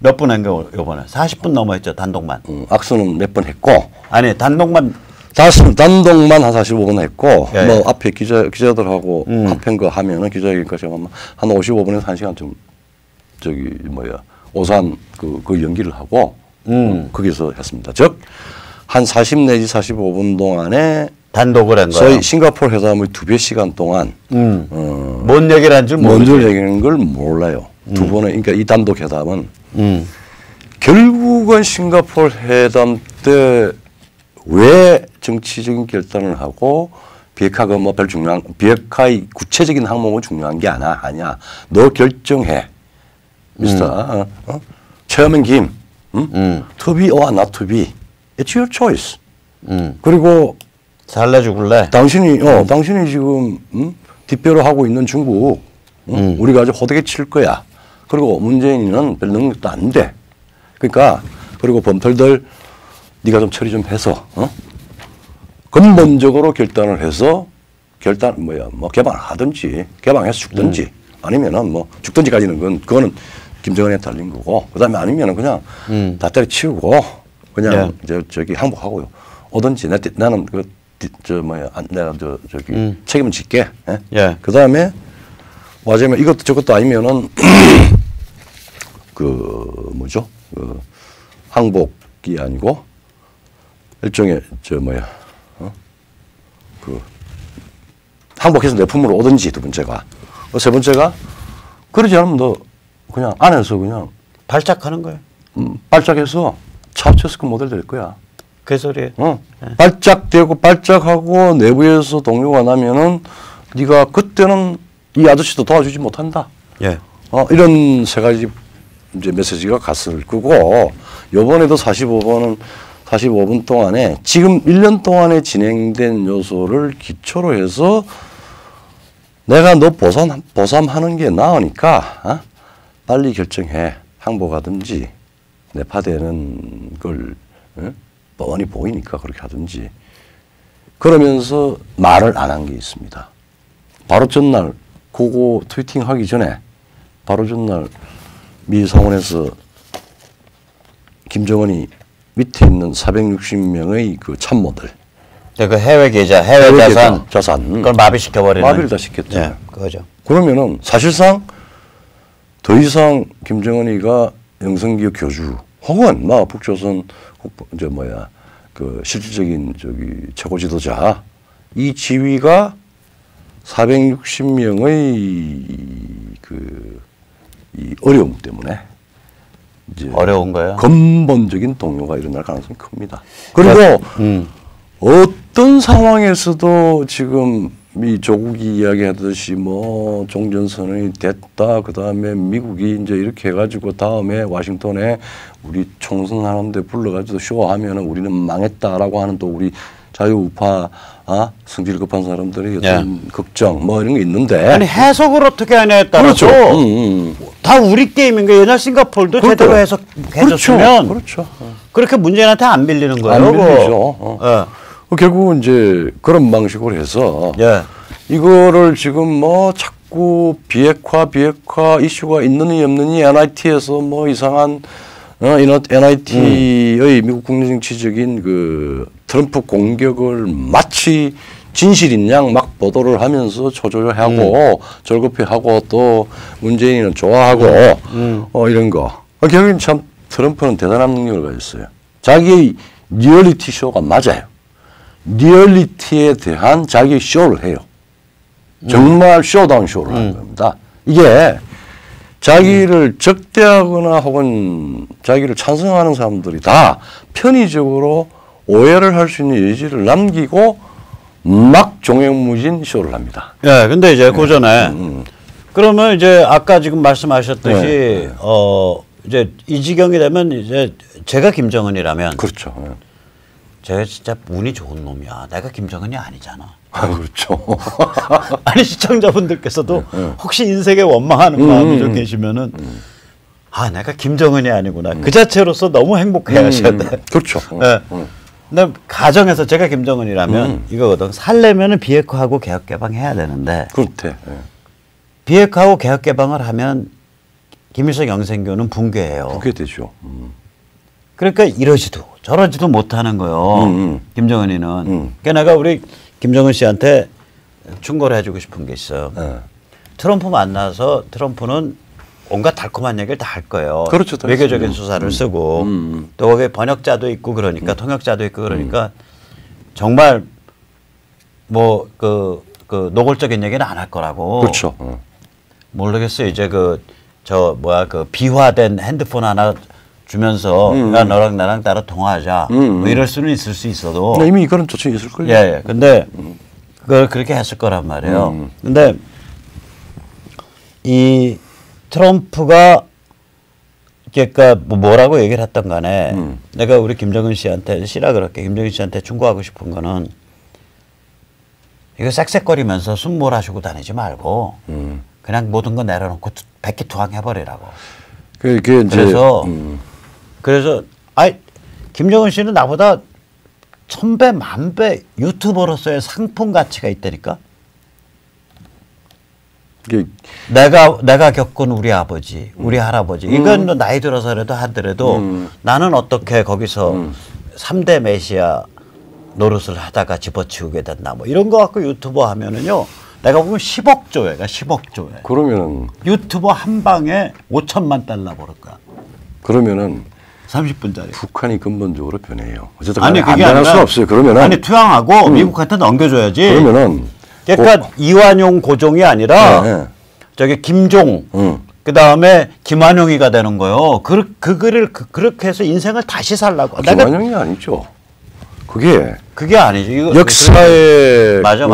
몇 분 한 거야 이번에? 40분 넘어했죠 단독만. 악수는 몇 번 했고. 아니 단독만. 단독만 한 45분 했고 뭐 앞에 기자들하고 합한 거 하면은 기자회견까지 하면 한 55분에서 1시간쯤 저기 뭐야 오산 그 연기를 하고 거기서 했습니다. 즉 한 40 내지 45분 동안에 단독을 한 거예요. 저희 싱가포르 회담의 2배 시간 동안 뭔 얘기를 한 줄 모르죠. 뭔 줄 얘기하는 걸 몰라요. 두 번의 그러니까 이 단독 회담은 결국은 싱가포르 회담 때 왜 정치적인 결단을 하고 비핵화가 뭐 별 중요한 비핵화의 구체적인 항목은 중요한 게 아니야. 너 결정해, 미스터 체어맨 김. To be or not to be, it's your choice. 그리고 살래 죽을래. 당신이 지금 뒷배로 하고 있는 중국, 우리가 아주 호되게 칠 거야. 그리고 문재인은 별 능력도 안 돼. 그러니까 그리고 범털들 네가 좀 처리 좀 해서 근본적으로 결단을 해서 뭐 개방을 하든지 개방해서 죽든지 아니면은 뭐 죽든지까지는 그거는 김정은에 달린 거고 그다음에 아니면은 그냥 다 때려치우고 그냥 저기 항복하고요. 오든지 나는 내가 저기 책임을 질게. 그다음에 맞으면 이것도 저것도 아니면은 뭐죠? 항복이 아니고 일종의 항복해서 내 품으로 오든지 두 번째가 세 번째가 그러지 않으면 너 그냥 안에서 그냥 발작하는 거예요. 발작해서 차우체스크 모델 될 거야. 그 소리예요. 발작하고 내부에서 동요가 나면은 네가 그때는 이 아저씨도 도와주지 못한다. 이런 세 가지 이제 메시지가 갔을 거고 요번에도 45분 동안에 지금 1년 동안에 진행된 요소를 기초로 해서 내가 너 보쌈하는 게 나으니까 빨리 결정해. 항복하든지 내파되는 걸 뻔히 보이니까 그렇게 하든지 그러면서 말을 안 한 게 있습니다. 바로 전날 그거 트위팅하기 전에 바로 전날 미 상원에서 김정은이 밑에 있는 460명의 그 참모들 그 해외 계좌, 해외 자산 그걸 마비시켜버리는 마비를 다 시켰죠. 그거죠. 그러면은 사실상 더 이상 김정은이가 영성기업 교주 혹은 북조선 그 실질적인 최고 지도자 이 지위가 460명의 이 어려움 때문에 이제 어려운 거예요. 근본적인 동요가 일어날 가능성이 큽니다. 그리고 어떤 상황에서도 지금 이 조국이 이야기하듯이 뭐 종전선언이 됐다. 그 다음에 미국이 이제 이렇게 해가지고 다음에 워싱턴에 우리 총선하는데 불러가지고 쇼하면은 우리는 망했다라고 하는 또 우리 자유우파 성질 급한 사람들의 어떤 걱정 뭐 이런 게 있는데 아니 해석을 어떻게 하냐에 따라서 다 우리 게임인 거예요. 옛날 싱가포르도 제대로 해석해줬으면 그렇게 문재인한테 안 밀리는 거예요. 안 밀리죠. 결국은 이제 그런 방식으로 해서 이거를 지금 뭐 자꾸 자꾸 비핵화 이슈가 있느니 없느니 NIT에서 뭐 이상한 NIT의 미국 국내정치적인 그 트럼프 공격을 마치 진실인 양 막 보도를 하면서 초조해하고 절급해하고 또 문재인은 좋아하고 이런 거. 결국엔 참 트럼프는 대단한 능력을 가졌어요. 자기의 리얼리티 쇼가 맞아요. 리얼리티에 대한 자기의 쇼를 해요. 정말 쇼다운 쇼를 하는 겁니다. 이게 자기를 적대하거나 혹은 자기를 찬성하는 사람들이 다 편의적으로 오해를 할 수 있는 여지를 남기고 막 종횡무진 쇼를 합니다. 예, 근데 이제 그 전에 그러면 이제 아까 지금 말씀하셨듯이 이제 이 지경이 되면 이제 제가 김정은이라면 그렇죠. 제가 진짜 운이 좋은 놈이야. 내가 김정은이 아니잖아. 그렇죠. 아니 시청자분들께서도 혹시 인생에 원망하는 마음이 좀 계시면은 내가 김정은이 아니구나. 그 자체로서 너무 행복해하셔야 돼. 그렇죠. 네. 근데 가정에서 제가 김정은이라면 이거거든. 살려면은 비핵화하고 개혁개방해야 되는데. 그렇대. 비핵화하고 개혁개방을 하면 김일성 영생교는 붕괴해요. 붕괴되죠. 그러니까 이러지도 저러지도 못하는 거요. 김정은이는. 그러니까 내가 우리 김정은 씨한테 충고를 해주고 싶은 게 있어요. 트럼프 만나서 트럼프는 온갖 달콤한 얘기를 다 할 거예요. 그렇죠. 외교적인 수사를 쓰고 또 거기에 번역자도 있고 그러니까 통역자도 있고 그러니까 정말 뭐 그 노골적인 얘기는 안 할 거라고. 그렇죠. 모르겠어요. 이제 그 비화된 핸드폰 하나 주면서 야 너랑 나랑 따로 통화하자 뭐 이럴 수는 있을 수 있어도 이미 그런 조치가 있을 거예요. 예. 근데 그걸 그렇게 했을 거란 말이에요. 근데 이 트럼프가 그러니까 뭐라고 얘기를 했던 간에 내가 우리 김정은 씨한테 그렇게 김정은 씨한테 충고하고 싶은 거는 이거 쌕쌕거리면서 숨몰아쉬고 다니지 말고 그냥 모든 거 내려놓고 백기투항해버리라고. 그래서 김정은 씨는 나보다 1000배, 1000배 유튜버로서의 상품 가치가 있다니까. 내가 겪은 우리 아버지, 우리 할아버지 이건 나이 들어서라도 하더라도 나는 어떻게 거기서 3대 메시아 노릇을 하다가 집어치우게 됐나 뭐 이런 거 갖고 유튜버 하면은요. 내가 보면 10억 조회가 10억 조회. 그러면은 유튜버 한 방에 5천만 달러 벌을 거야. 그러면은 30분짜리. 북한이 근본적으로 변해요. 어쨌든 아니 안 변할 수 없어요. 그러면은 투항하고 미국한테 넘겨줘야지. 그러면은 그러니까 이완용 고종이 아니라 저기 김종 그 다음에 김완용이가 되는 거요. 그 글을 그렇게 해서 인생을 다시 살라고. 김완용이 아니죠. 그게 아니죠. 이거 역사의 맞아.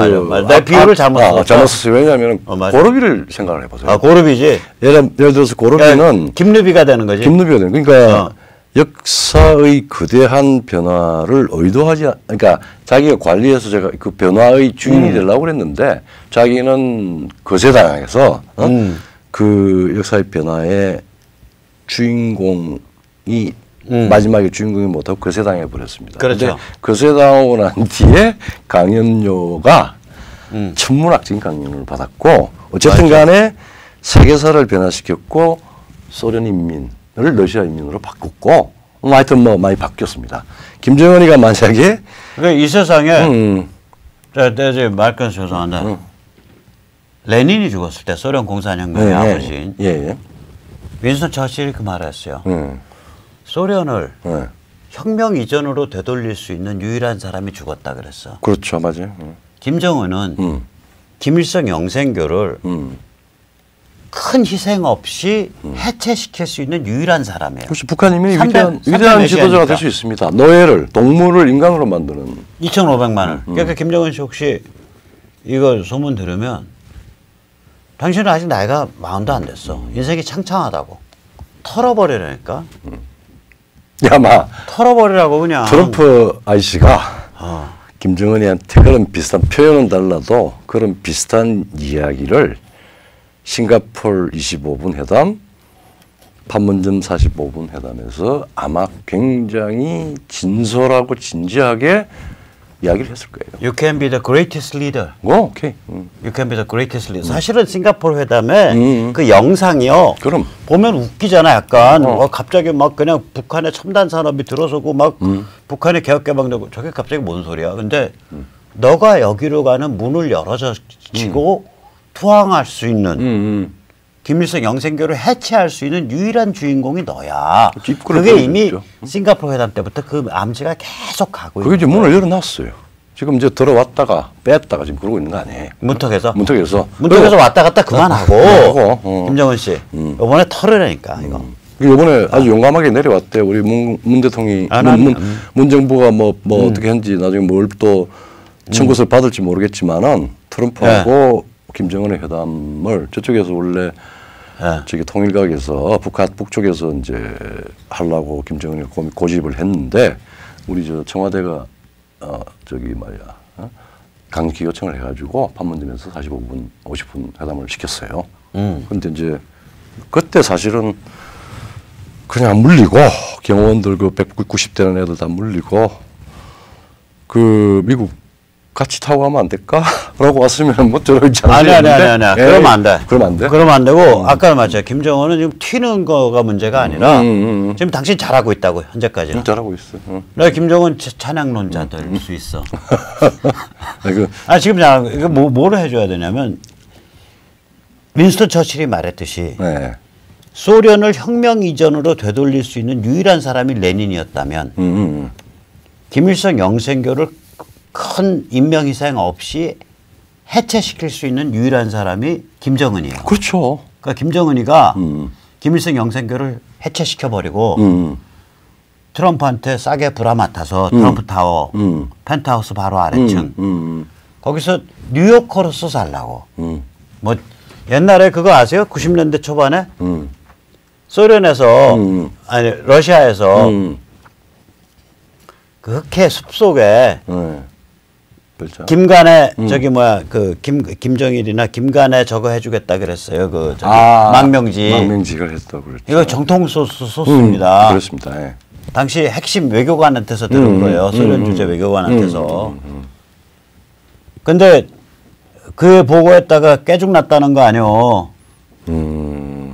내 비유를 잘못했어요. 왜냐하면 고르비를 생각을 해보세요. 고르비지. 예를 들어서 고르비는 김르비가 되는 거지. 김르비가 되는. 그러니까 역사의 거대한 변화를 그러니까 자기가 관리해서 제가 그 변화의 주인이 되려고 그랬는데 자기는 거세당에서 그 역사의 변화의 주인공이 마지막에 주인공이 못하고 거세당해 버렸습니다. 그렇죠. 거세당하고 난 뒤에 강연료가 천문학적인 강연을 받았고 어쨌든 간에 세계사를 변화시켰고 소련 인민을 러시아 인민으로 바꿨고 하여튼 뭐 많이 바뀌었습니다. 김정은이가 만약에 이 세상에 내가 말 끊어서 죄송한데 레닌이 죽었을 때 소련 공산혁명의 아버지인 윈스턴 처칠이 그 말을 했어요. 소련을 혁명 이전으로 되돌릴 수 있는 유일한 사람이 죽었다 그랬어. 그렇죠. 맞아요. 김정은은 김일성 영생교를 큰 희생 없이 해체시킬 수 있는 유일한 사람이에요. 그렇죠. 북한이면 위대한 지도자가 될 수 있습니다. 노예를, 동물을 인간으로 만드는. 2,500만을. 그러니까 김정은 씨 혹시 이거 소문 들으면 당신은 아직 나이가 40도 안 됐어. 인생이 창창하다고. 털어버리라니까. 털어버리라고 그냥. 트럼프 아저씨가 김정은이한테 그런 비슷한 표현은 달라도 그런 비슷한 이야기를 싱가포르 25분 회담, 판문점 45분 회담에서 아마 굉장히 진솔하고 진지하게 이야기를 했을 거예요. You can be the greatest leader. 오케이. You can be the greatest leader. 사실은 싱가포르 회담에 그 영상이요. 그럼 보면 웃기잖아, 약간. 갑자기 막 그냥 북한의 첨단 산업이 들어서고 막 북한의 개혁 개방되고 저게 갑자기 뭔 소리야? 근데 너가 여기로 가는 문을 열어젖히고 투항할 수 있는 김일성 영생교를 해체할 수 있는 유일한 주인공이 너야. 그게 이미 싱가포르 회담 때부터 그 암시가 계속 가고 그게 이제 문을 열어놨어요. 지금 이제 들어왔다가 뺐다가 지금 그러고 있는 거 아니에요? 문턱에서 왔다 갔다 그만하고 김정은 씨 이번에 털으라니까 이거. 이번에 아주 용감하게 내려왔대. 우리 문 대통령이 문 정부가 뭐 어떻게 했는지 나중에 뭘 또 청구서를 받을지 모르겠지만은 트럼프하고 김정은의 회담을 저쪽에서 원래 저기 통일각에서 북쪽에서 이제 하려고 김정은이 고집을 했는데 우리 저 청와대가 저기 강력히 요청을 해가지고 판문점에서 45분, 50분 회담을 시켰어요. 근데 이제 그때 사실은 그냥 물리고 경호원들 그 190대는 애들 다 물리고 그 미국 같이 타고 가면 안 될까? 라고 왔으면 뭐 저러지 않는데. 아니. 그러면 안 돼. 그러면 안 돼? 그러면 안 되고 아까 말했죠. 김정은은 지금 튀는 거가 문제가 아니라 지금 당신 잘하고 있다고 현재까지는. 잘하고 있어. 내가 김정은 찬양론자들 수 있어. 지금 이거 뭐를 해줘야 되냐면 윈스턴 처칠이 말했듯이 소련을 혁명 이전으로 되돌릴 수 있는 유일한 사람이 레닌이었다면 김일성 영생교를 큰 인명희생 없이 해체시킬 수 있는 유일한 사람이 김정은이에요. 그렇죠. 그러니까 김정은이가 김일성 영생교를 해체시켜버리고 트럼프한테 싸게 불아맡아서 트럼프 타워 펜트하우스 바로 아래층 거기서 뉴요커로서 살라고. 뭐 옛날에 그거 아세요? 90년대 초반에 소련에서 아니 러시아에서 그 흑해 숲속에 김간에 저기 뭐야 그 김정일이나 김간에 저거 해주겠다 그랬어요. 그 저기 망명지를 했다고 그랬죠. 이거 정통 소스입니다. 그렇습니다. 예. 당시 핵심 외교관한테서 들은 거예요. 소련 주재 외교관한테서. 근데 그 보고했다가 깨죽났다는 거 아니오.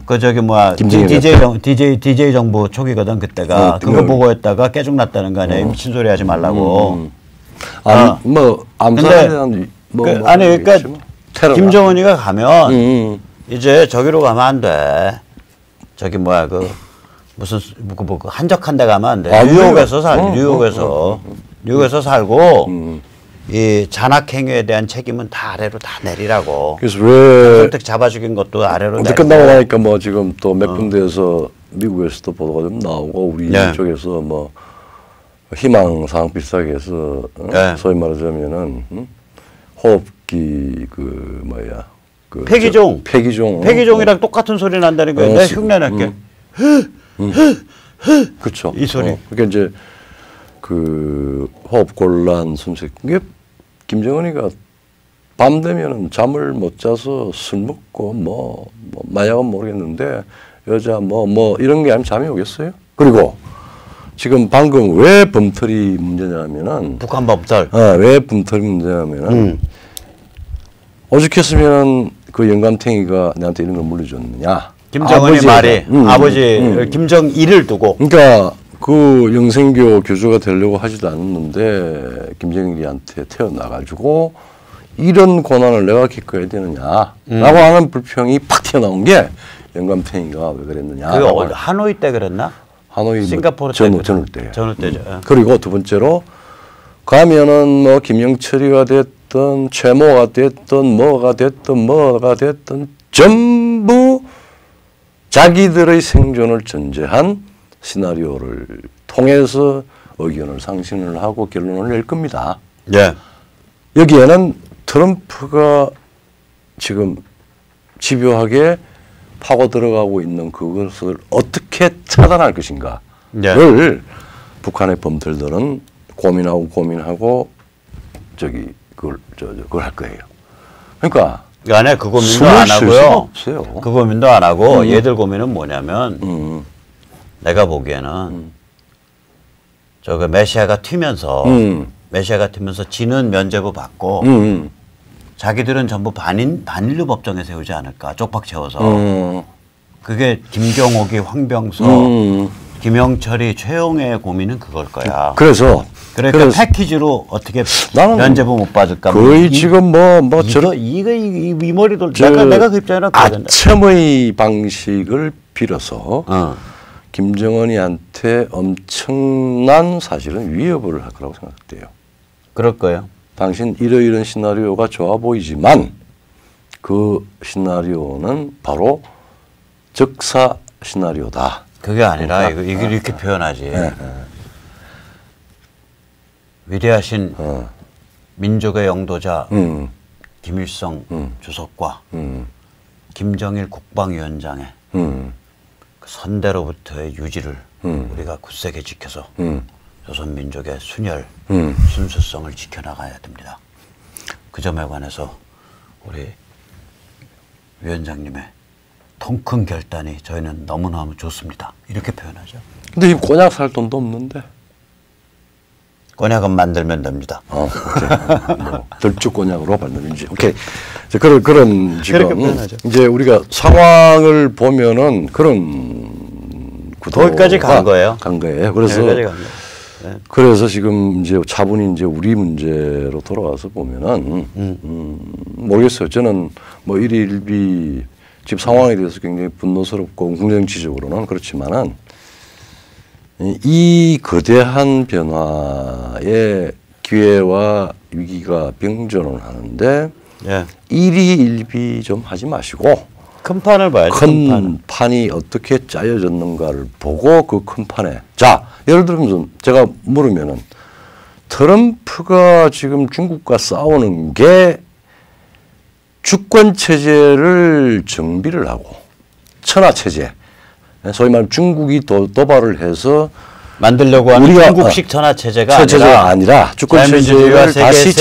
그 저기 뭐야 DJ 정부 초기거든 그때가. 그거 보고했다가 깨죽났다는 거 아니야. 미친 소리 하지 말라고. 뭐 암살에 대한 아니 그러니까 김정은이가 가면 이제 저기로 가면 안 돼. 저기 뭐야 그 무슨 뭐 한적한 데 가면 안 돼. 뉴욕에서 살고 이 잔악행위에 대한 책임은 다 아래로 다 내리라고. 그래서 왜 선택 잡아 죽인 것도 아래로 내리고. 끝나고 나니까 뭐 지금 또 몇 군데에서 미국에서도 보도가 좀 나오고 우리 쪽에서 뭐 희망사항 비슷하게 해서 소위 말하자면은 호흡기 그 뭐야 그 폐기종이랑 똑같은 소리 난다는 거예요. 내가 흉내낼게. 그렇죠. 이 소리. 그러니까 이제 그 호흡곤란 숨색 이게 김정은이가 밤 되면은 잠을 못 자서 술 먹고 뭐 마약은 모르겠는데 여자 뭐 이런 게 아니면 잠이 오겠어요? 그리고 지금 방금 왜 범털이 문제냐면은 북한 범털. 왜 범털이 문제냐면은 오죽했으면은 그 영감탱이가 내한테 이런 걸 물려줬느냐. 김정은이 말이 아버지 김정일을 두고. 그러니까 그 영생교 교주가 되려고 하지도 않았는데 김정일이한테 태어나가지고 이런 고난을 내가 겪어야 되느냐라고 하는 불평이 팍 튀어나온 게 영감탱이가 왜 그랬느냐. 그 하노이 때 그랬나? 하노이 싱가포르 전후 때요. 전후 때죠. 그리고 두 번째로 가면은 뭐 김영철이가 됐든 최모가 됐든 뭐가 됐든 전부 자기들의 생존을 전제한 시나리오를 통해서 의견을 상신을 하고 결론을 낼 겁니다. 여기에는 트럼프가 지금 집요하게 파고 들어가고 있는 그것을 어떻게 차단할 것인가를 북한의 범들들은 고민하고 저기 그걸 할 거예요. 그러니까 안에 그 고민도 안 하고요. 그 고민도 안 하고 얘들 고민은 뭐냐면 내가 보기에는 저거 메시아가 튀면서 메시아 같으면서 지는 면죄부 받고 자기들은 전부 반인류 법정에 세우지 않을까 쪽박 채워서 그게 김경옥이 황병서 김영철이 최용해의 고민은 그걸 거야. 그래서 패키지로 어떻게 면죄부 못 받을까? 거의 지금 이 머리 돌 내가 그 입장이라 아첨의 방식을 빌어서 김정은이한테 엄청난 사실은 위협을 할 거라고 생각돼요. 그럴 거예요. 당신 이러이런 시나리오가 좋아 보이지만 그 시나리오는 바로 적사 시나리오다. 그게 아니라 이걸 이렇게 표현하지. 위대하신 민족의 영도자 김일성 주석과 김정일 국방위원장의 그 선대로부터의 유지를 우리가 굳세게 지켜서 조선민족의 순혈, 순수성을 지켜나가야 됩니다. 그 점에 관해서 우리 위원장님의 통큰 결단이 저희는 너무너무 좋습니다. 이렇게 표현하죠. 근데 이 곤약 살 돈도 없는데. 곤약은 만들면 됩니다. 들쭉 곤약으로 만들는지. 오케이. 그런 지금 이제 우리가 상황을 보면은 그런 거기까지 간 거예요. 그래서 지금 이제 차분히 이제 우리 문제로 돌아와서 보면은 모르겠어요. 저는 뭐 일일비 지금 상황에 대해서 굉장히 분노스럽고 궁정치적으로는 그렇지만은 이 거대한 변화의 기회와 위기가 병존을 하는데 일희일비 좀 하지 마시고 큰 판을 봐야죠. 큰 판이 어떻게 짜여졌는가를 보고 그 큰 판에 자 예를 들면 제가 물으면은 트럼프가 지금 중국과 싸우는 게 주권 체제를 정비를 하고 천하 체제, 소위 말하면 중국이 도발을 해서 만들려고 하는 중국식 천하 체제가 아니라 주권 체제를 다시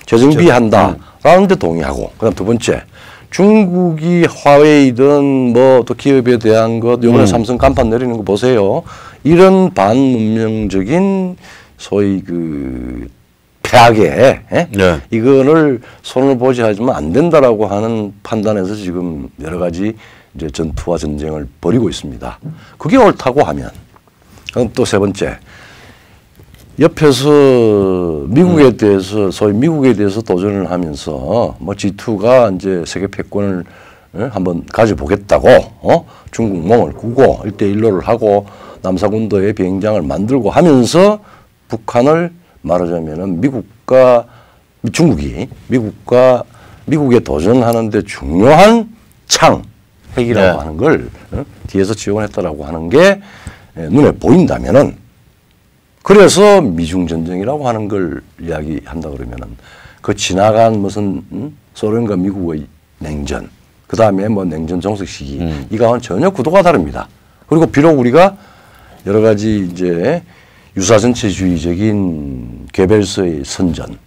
재정비한다라는 데 동의하고, 그다음 두 번째 중국이 화웨이든 뭐 또 기업에 대한 것, 요번에 삼성 간판 내리는 거 보세요. 이런 반문명적인 소위 그 폐악에 이거를 손을 보지 하지만 안 된다라고 하는 판단에서 지금 여러 가지 이제 전투와 전쟁을 벌이고 있습니다. 그게 옳다고 하면, 그럼 또 세 번째, 옆에서 미국에 대해서 소위 미국에 대해서 도전을 하면서 뭐 G2가 이제 세계 패권을 한번 가져보겠다고 중국 몽을 꾸고 1대1로를 하고 남사군도에 비행장을 만들고 하면서 북한을 말하자면은 중국이 미국에 도전하는데 중요한 핵이라고 하는 걸 뒤에서 지원했다라고 하는 게 눈에 보인다면은, 그래서 미중 전쟁이라고 하는 걸 이야기한다 그러면은 그 지나간 무슨 소련과 미국의 냉전, 그 다음에 뭐 냉전 종식 시기, 이거와는 전혀 구도가 다릅니다. 그리고 비록 우리가 여러 가지 이제 유사전체주의적인 괴벨서의 선전,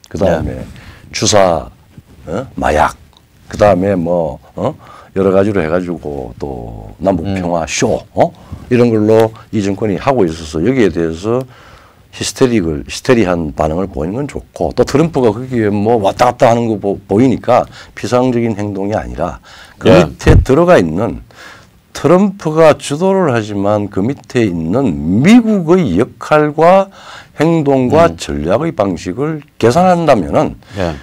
그 다음에 주사, 마약, 그 다음에 뭐 여러 가지로 해가지고 또 남북평화 쇼, 이런 걸로 이 정권이 하고 있어서 여기에 대해서 히스테리한 반응을 보이는 건 좋고, 또 트럼프가 거기에 뭐 왔다 갔다 하는 거 보이니까 피상적인 행동이 아니라 그 밑에 들어가 있는, 트럼프가 주도를 하지만 그 밑에 있는 미국의 역할과 행동과 전략의 방식을 계산한다면은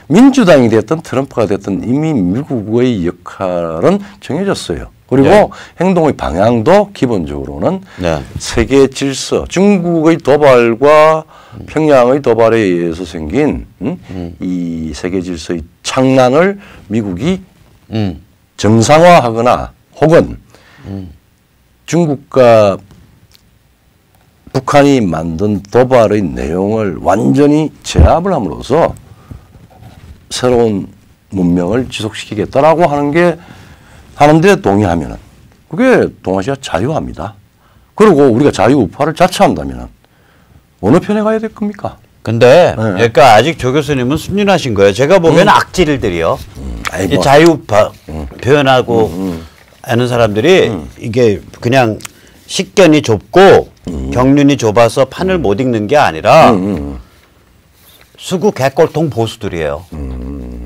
민주당이 됐든 트럼프가 됐든 이미 미국의 역할은 정해졌어요. 그리고 행동의 방향도 기본적으로는 세계 질서, 중국의 도발과 평양의 도발에 의해서 생긴 이 세계 질서의 창난을 미국이 정상화하거나 혹은 중국과 북한이 만든 도발의 내용을 완전히 제압을 함으로써 새로운 문명을 지속시키겠다라고 하는데 동의하면은 그게 동아시아 자유화입니다. 그리고 우리가 자유우파를 자처한다면은 어느 편에 가야 될 겁니까? 근데 그러니까 아직 조 교수님은 순진하신 거예요. 제가 보기에는 악질들이요. 자유우파 표현하고 아는 사람들이 이게 그냥 식견이 좁고 경륜이 좁아서 판을 못 읽는 게 아니라 수구 개꼴통 보수들이에요.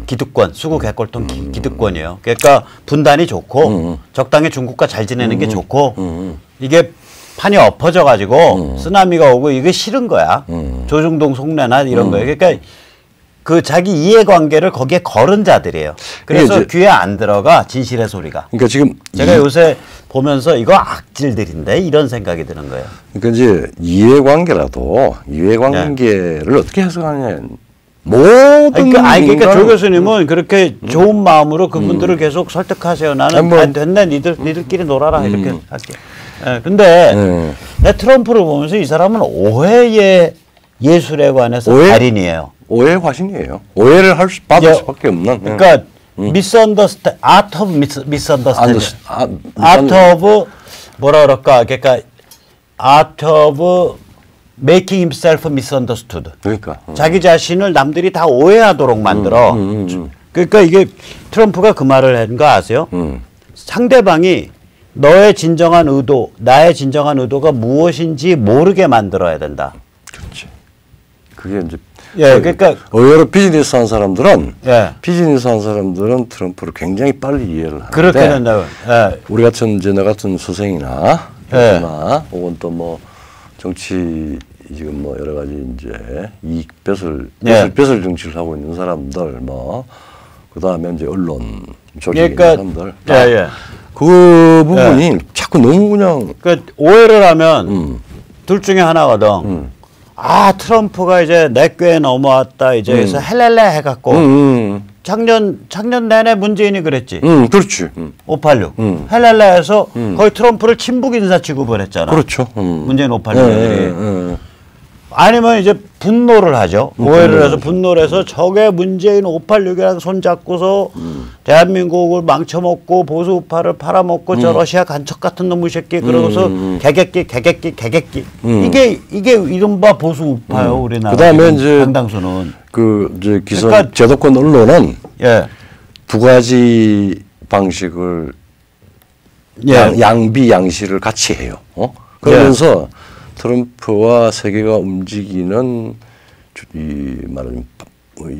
기득권, 수구 개꼴통 기득권이에요. 그러니까 분단이 좋고 적당히 중국과 잘 지내는 게 좋고 이게 판이 엎어져 가지고 쓰나미가 오고 이게 싫은 거야. 조중동 속내나 이런 거예요. 그러니까 그 자기 이해관계를 거기에 걸은 자들이에요. 그래서 귀에 안 들어가 진실의 소리가. 그러니까 지금 제가 요새 보면서 이거 악질들인데 이런 생각이 드는 거예요. 그러니까 이제 이해관계라도 이해관계를 어떻게 해석하냐. 모든 그러니까 조 교수님은 그렇게 좋은 마음으로 그분들을 계속 설득하세요. 나는 뭐, 됐네. 니들끼리 놀아라. 이렇게 할게. 예, 근데 내 트럼프를 보면서 이 사람은 오해의 예술에 관해서 달인이에요. 오해의 화신이에요. 오해를 받을 수밖에 없는. 그러니까 misunderstand, art of misunderstanding. art of 뭐라 그럴까? 그러니까 art of making himself misunderstood. 그러니까 자기 자신을 남들이 다 오해하도록 만들어. 그러니까 이게 트럼프가 그 말을 한 거 아세요? 상대방이 너의 진정한 의도, 나의 진정한 의도가 무엇인지 모르게 만들어야 된다. 그렇지. 그게 이제 그러니까 의외로 비즈니스 한 사람들은 트럼프를 굉장히 빨리 이해를 하는데 그렇게 된다고. 우리 같은 이제 나 같은 수생이나 혹은 또 뭐 정치 지금 뭐 여러 가지 이제 이익 배설 정치를 하고 있는 사람들 뭐 그다음에 이제 언론 조직에 있는 사람들 그 부분이 자꾸 너무 그냥 오해를 하면 둘 중에 하나거든. 트럼프가 이제 내 꾀에 넘어왔다. 이제 그래서 헬렐레 해갖고 작년 내내 문재인이 그랬지. 그렇지. 586. 헬렐레에서 거의 트럼프를 친북 인사 취급을 했잖아. 그렇죠. 문재인 586애들이. 아니면 이제 분노를 하죠. 오해를 해서 분노를 해서 저게 문재인 586이랑 손잡고서 대한민국을 망쳐먹고 보수 우파를 팔아먹고 저 러시아 간첩 같은 놈의 새끼 그러고서 개객기 이게 이른바 보수 우파요. 우리나라. 그다음에 이제 상당수는 이제 그러니까 제도권 언론은 두 가지 방식을 양비 양실을 같이 해요. 그러면서 트럼프와 세계가 움직이는 이 말하자면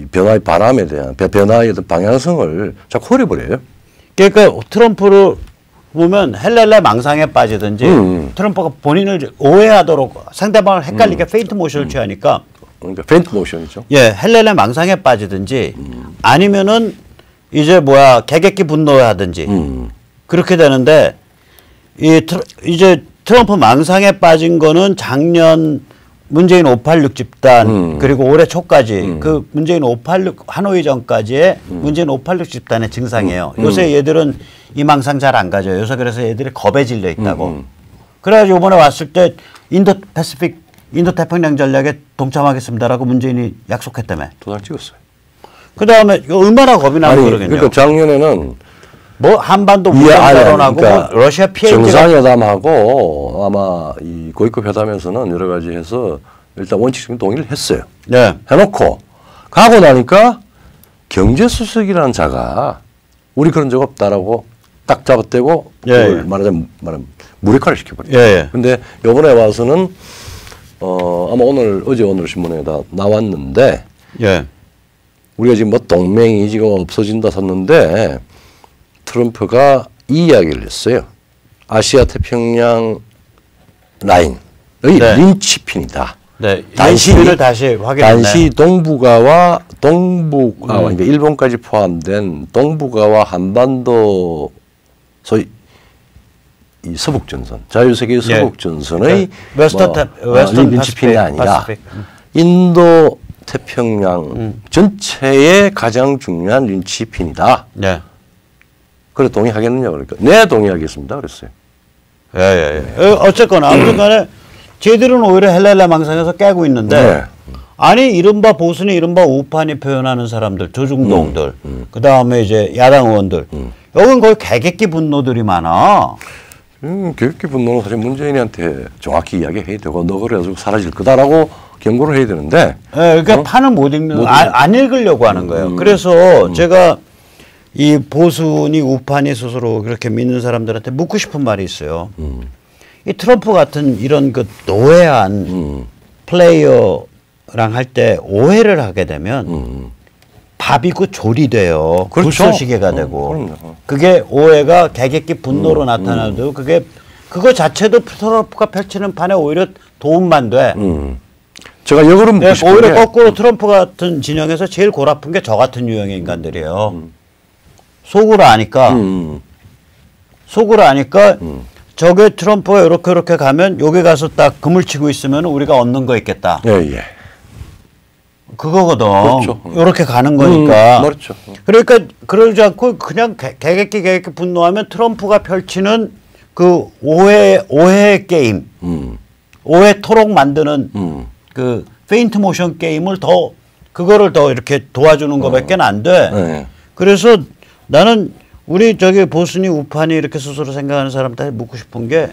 변화의 바람에 대한 변화의 방향성을 자꾸 흐려버려요. 그러니까 트럼프를 보면 헬렐레 망상에 빠지든지 트럼프가 본인을 오해하도록 상대방을 헷갈리게 페인트 모션을 취하니까 그러니까 페인트 모션이죠. 헬렐레 망상에 빠지든지 아니면은 이제 개객기 분노하든지 그렇게 되는데 이제 트럼프 망상에 빠진 거는 작년 문재인 586 집단 그리고 올해 초까지 그 문재인 586 하노이 전까지의 문재인 586 집단의 증상이에요. 요새 얘들은 이 망상 잘 안 가져요. 요새 그래서 얘들이 겁에 질려 있다고. 그래가지고 이번에 왔을 때 인도 태평양 전략에 동참하겠습니다라고 문재인이 약속했다며. 도장 찍었어요. 그 다음에 얼마나 겁이 나는 거겠냐. 그러니까 작년에는 한반도 무장자론하고 그러니까 러시아 피해가 정상회담하고 아마 이 고위급 회담에서는 여러 가지 해서 일단 원칙적인 동의를 했어요. 해놓고 가고 나니까 경제수석이라는 자가 우리 그런 적 없다라고 딱 잡아떼고 그걸 말하자면 무력화를 시켜버려요. 근데 이번에 와서는 아마 어제 오늘 신문에 다 나왔는데 우리가 지금 뭐 동맹이 지금 없어진다 샀는데 트럼프가 이 이야기를 했어요. 아시아 태평양 라인의 린치핀이다. 단신을 다시 확인했네. 단시 동북아와 그러니까 일본까지 포함된 동북아와 한반도 소위 이 서북전선, 자유세계 서북전선의 린치핀이 아니라 인도 태평양 전체의 가장 중요한 린치핀이다. 그래 동의하겠느냐 그러니까 네 동의하겠습니다 그랬어요. 어쨌거나 아무튼 간에 쟤들은 오히려 헬렐레 망상에서 깨고 있는데 아니 이른바 보수는 이른바 우판이 표현하는 사람들 조중동들 그 다음에 이제 야당 의원들 여긴 거의 개객기 분노들이 많아. 개객기 분노는 사실 문재인한테 정확히 이야기해야 되고 너 그래가지고 사라질 거다라고 경고를 해야 되는데 그러니까 판을 못 읽는 안 읽으려고 하는 거예요. 그래서 제가 이 보수니 우파니 스스로 그렇게 믿는 사람들한테 묻고 싶은 말이 있어요. 이 트럼프 같은 이런 그 노회한 플레이어랑 할 때 오해를 하게 되면 밥이고 졸이 돼요. 그렇죠. 불쏘시개가 되고. 그게 오해가 개객기 분노로 나타나도 그거 자체도 트럼프가 펼치는 판에 오히려 도움만 돼. 제가 역으로 묻고 싶은 게 오히려 거꾸로 트럼프 같은 진영에서 제일 골 아픈 게 저 같은 유형의 인간들이에요. 속으로 아니까. 속으로 아니까 저게 트럼프가 이렇게 가면 여기 가서 딱 그물 치고 있으면 우리가 얻는 거 있겠다. 예. 그거거든. 그렇죠. 이렇게 가는 거니까. 그렇죠. 그러니까 그러지 않고 그냥 개객기 분노하면 트럼프가 펼치는 그 오해 게임, 오해 토록 만드는 그 페인트 모션 게임을 그거를 더 이렇게 도와주는 거밖에 안 돼. 네. 그래서 나는 우리 저기 보수니 우파니 이렇게 스스로 생각하는 사람한테 묻고 싶은 게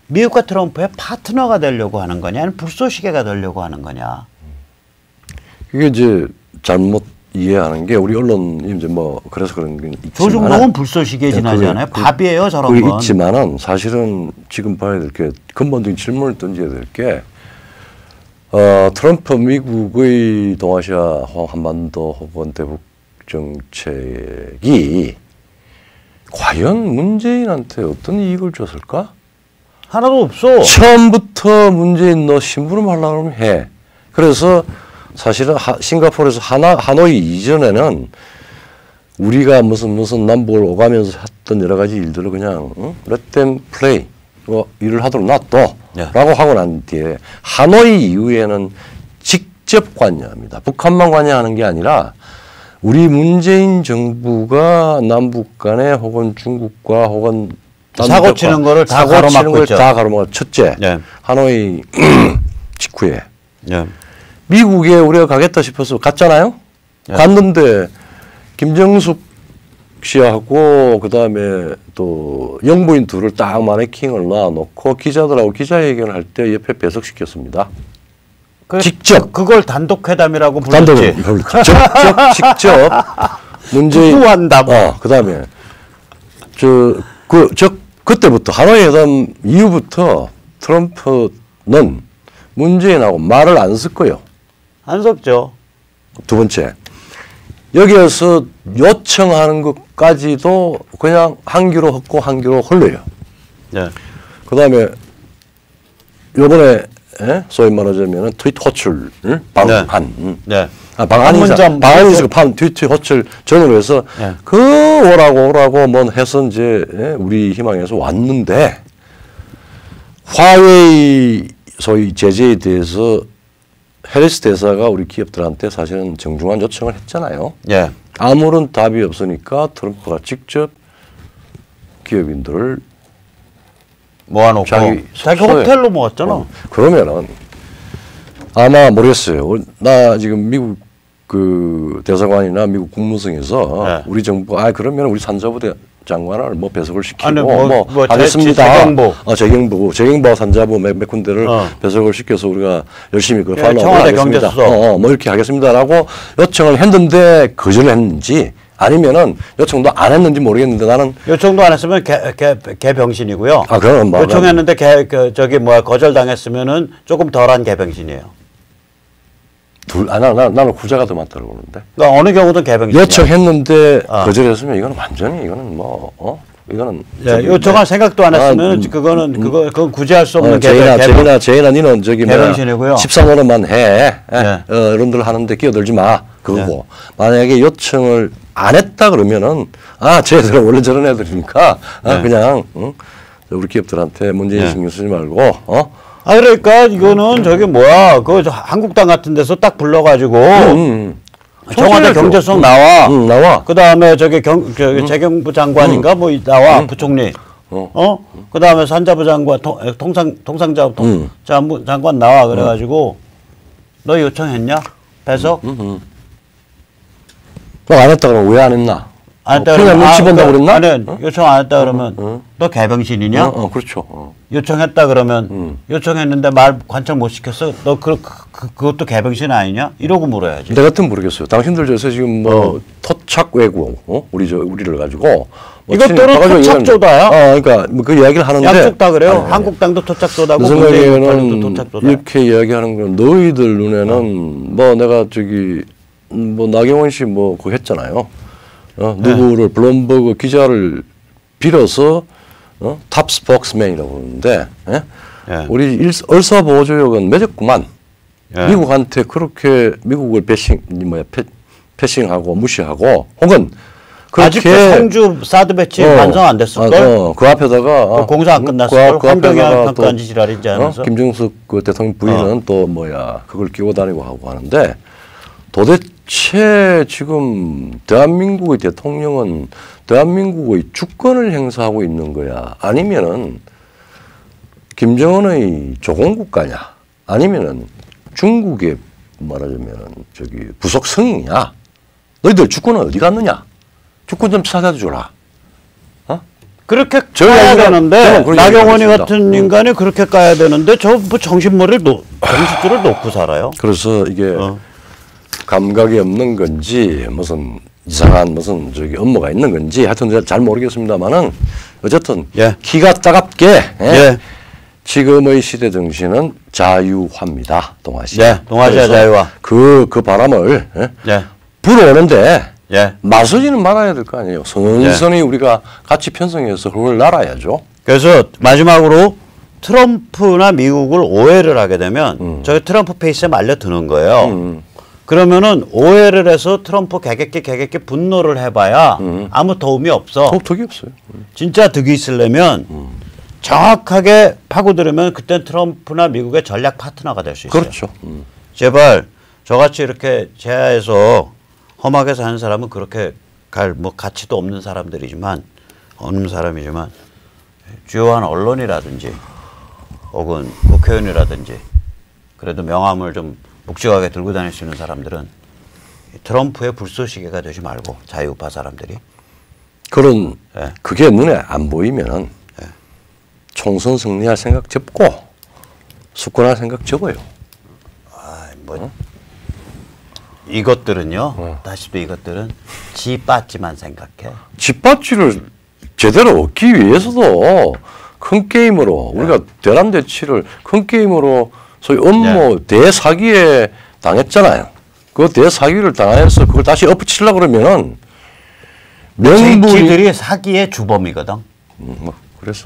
미국과 트럼프의 파트너가 되려고 하는 거냐, 아니면 불쏘시개가 되려고 하는 거냐. 이게 이제 잘못 이해하는 게 우리 언론이 이제 뭐 그래서 그런 게 있지만 조중동은 불쏘시개에 지나지 않아요. 밥이에요, 저런 건. 있지만은 사실은 지금 봐야 될 게 근본적인 질문을 던져야 될 게 트럼프 미국의 동아시아 한반도 혹은 대북 정책이 과연 문재인한테 어떤 이익을 줬을까? 하나도 없어. 처음부터 문재인 너 심부름 하려고 하면 해. 그래서 사실은 싱가포르에서 하노이 이전에는 우리가 무슨 남북을 오가면서 했던 여러 가지 일들을 그냥 let them play 일을 하도록 놔둬 라고 하고 난 뒤에 하노이 이후에는 직접 관여합니다. 북한만 관여하는 게 아니라 우리 문재인 정부가 남북 간에 혹은 중국과 혹은 사고 치는 거를 다 가로막고 있죠. 다 가로막고 첫째 하노이 직후에 미국에 우리가 가겠다 싶어서 갔잖아요. 갔는데 김정숙 씨하고 그다음에 또 영부인 둘을 딱 마네킹을 놔놓고 기자들하고 기자회견을 할 때 옆에 배석시켰습니다. 직접 그걸 단독회담이라고 불렀지. 직접 문재인 후한다고. 그다음에 그때부터 하노이 회담 이후부터 트럼프는 문재인하고 말을 안 섞어요. 안 섞죠. 두 번째, 여기에서 요청하는 것까지도 그냥 한 귀로 헛고 한 귀로 흘려요. 네. 그다음에 요번에 소위 말하자면 트위트 호출 방한. 네. 방한이서 트위트 호출 전으로 해서 그 오라고 뭔 해서 이제 우리 희망에서 왔는데 화웨이 소위 제재에 대해서 해리스 대사가 우리 기업들한테 사실은 정중한 요청을 했잖아요. 예. 아무런 답이 없으니까 트럼프가 직접 기업인들을 모아놓고 자기 호텔로 모았잖아. 그러면은 아마 모르겠어요. 나 지금 미국 그 대사관이나 미국 국무성에서 우리 정부가 그러면 우리 산자부 장관을 뭐 배석을 시키고 아니, 뭐 하겠습니다. 재경부 산자부 몇 군데를 배석을 시켜서 우리가 열심히 그 청와대 경제수석 뭐 이렇게 하겠습니다라고 요청을 했는데 거절을 했는지 아니면은 요청도 안 했는지 모르겠는데 나는 요청도 안 했으면 개병신이고요. 그럼 요청했는데 거절당했으면은 조금 덜한 개병신이에요. 나는 후자가 더 많다고 보는데. 그러니까 어느 경우든 개병신이야. 요청했는데 거절했으면 이거는 완전히 이거는 이거는 요청할 생각도 안 했으면 그건 구제할 수 없는 제인아 니는 저기 개병신이고요. 13호로만 해. 여러분들 하는데 끼어들지 마. 그거고 만약에 요청을 안 했다 그러면은 쟤들은 원래 저런 애들이니까 그냥 우리 기업들한테 문재인 신경 쓰지 말고 그러니까 이거는 그 한국당 같은 데서 딱 불러가지고 청와대 경제수석 나와. 그 다음에 재경부 장관인가 뭐 나와 부총리. 그 다음에 산자부 장관 통상자부 장관 나와 그래가지고 너 요청했냐 배석? 안 했다 그러면 왜 안 했나? 안 했다 그냥 눈치 본다고 그랬나? 아니, 요청 안 했다 그러면 너 개병신이냐? 그렇죠. 요청했다 그러면 요청했는데 말 관철 못 시켰어? 너 그것도 개병신 아니냐? 이러고 물어야지. 내 같으면 모르겠어요. 당신들 저서 지금 뭐 토착 외구 우리를 가지고 뭐 이것들은 토착조다야. 그러니까 뭐 그 이야기를 하는데 양쪽 다 그래요. 한국당도 토착조다고 문재인 토착조다. 이렇게 이야기하는 건 너희들 눈에는 뭐 내가 저기 뭐 나경원 씨 뭐 그거 했잖아요. 누구를 블룸버그 기자를 빌어서 탑 스포크스맨이라고 그러는데 우리 얼사보조역은 맺었구만. 미국한테 그렇게 미국을 패싱하고 무시하고 혹은 아직 성주 사드 배치 완성 안 됐을걸? 그 앞에다가 공사 안 끝났을걸? 환경영향평가한 지랄인지 하면서 김정숙 그 대통령 부인은 또 그걸 끼고 다니고 하고 하는데 도대체 지금 대한민국의 대통령은 대한민국의 주권을 행사하고 있는 거야? 아니면은 김정은의 조공국가냐? 아니면은 중국의 말하자면은 저기 부속 성이냐? 너희들 주권은 어디 갔느냐? 주권 좀 찾아주라. 그렇게 까야 되는데 나경원이 같은 인간이 그렇게 까야 되는데 저 뭐 정신줄을 놓고 살아요. 그래서 이게 감각이 없는 건지 무슨 이상한 무슨 저기 업무가 있는 건지 하여튼 잘 모르겠습니다만은 어쨌든 기가 따갑게 지금의 시대 정신은 자유화입니다. 동아시아. 동아시아 자유화. 그 바람을 불어오는데 맞서지는 말아야 될 거 아니에요. 선선히 우리가 같이 편성해서 그걸 날아야죠. 그래서 마지막으로 트럼프나 미국을 오해를 하게 되면 저희 트럼프 페이스에 말려드는 거예요. 그러면은 오해를 해서 트럼프 개개끼 분노를 해봐야 아무 도움이 없어. 덕이 없어요. 진짜 득이 있으려면 정확하게 파고들으면 그땐 트럼프나 미국의 전략 파트너가 될 수 있어요. 그렇죠. 제발 저같이 이렇게 제하에서 험하게 사는 사람은 그렇게 갈 뭐 가치도 없는 사람이지만 주요한 언론이라든지 혹은 국회의원이라든지 그래도 명함을 좀 묵직하게 들고 다닐 수 있는 사람들은 트럼프의 불쏘시개가 되지 말고 자유파 사람들이 그런 그게 눈에 안 보이면은 총선 승리할 생각 접고 수권할 생각 접어요. 이것들은요. 다시 또 이것들은 지빠찌만 생각해. 지빠찌를 제대로 얻기 위해서도 큰 게임으로 우리가 대란대치를 큰 게임으로 소위 업무 대사기에 당했잖아요. 그 대사기를 당해서 그걸 다시 엎치려고 그러면은 명분이 사기의 주범이거든.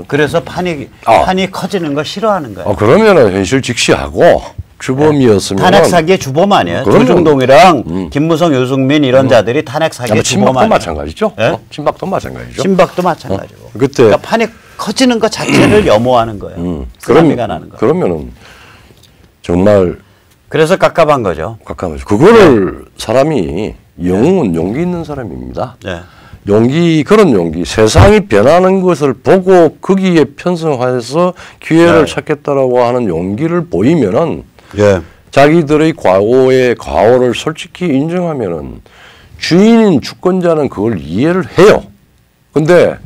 그래서 판이 커지는 걸 싫어하는 거예요. 그러면은 현실 직시하고 주범이었으면 탄핵 사기의 주범 아니에요. 조중동이랑 김무성, 유승민 이런 자들이 탄핵 사기의 주범 아니에요. 마찬가지죠. 친박도 마찬가지죠. 친박도 마찬가지고. 그러니까 판이 커지는 것 자체를 염호하는 거예요. 그러면은 정말 그래서 깝깝한 거죠. 깝깝하죠. 그거를 사람이 영웅은 용기 있는 사람입니다. 그런 용기, 세상이 변하는 것을 보고 거기에 편성해서 기회를 찾겠다라고 하는 용기를 보이면은 자기들의 과오를 솔직히 인정하면은 주인인 주권자는 그걸 이해를 해요. 근데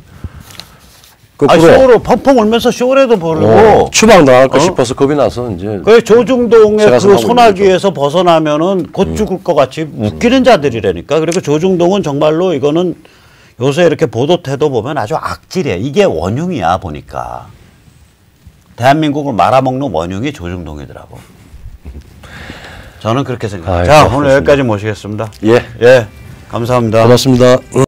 쇼로 펑펑 울면서 쇼라도 부르고 추방 당할까 싶어서 겁이 나서 이제 그 조중동의 그 소나기에서 벗어나면은 곧 죽을 것 같이 웃기는 자들이라니까. 그리고 조중동은 정말로 이거는 요새 이렇게 보도 태도 보면 아주 악질이에요. 이게 원흉이야 보니까. 대한민국을 말아먹는 원흉이 조중동이더라고. 저는 그렇게 생각해요. 자, 오늘 여기까지 모시겠습니다. 감사합니다. 고맙습니다.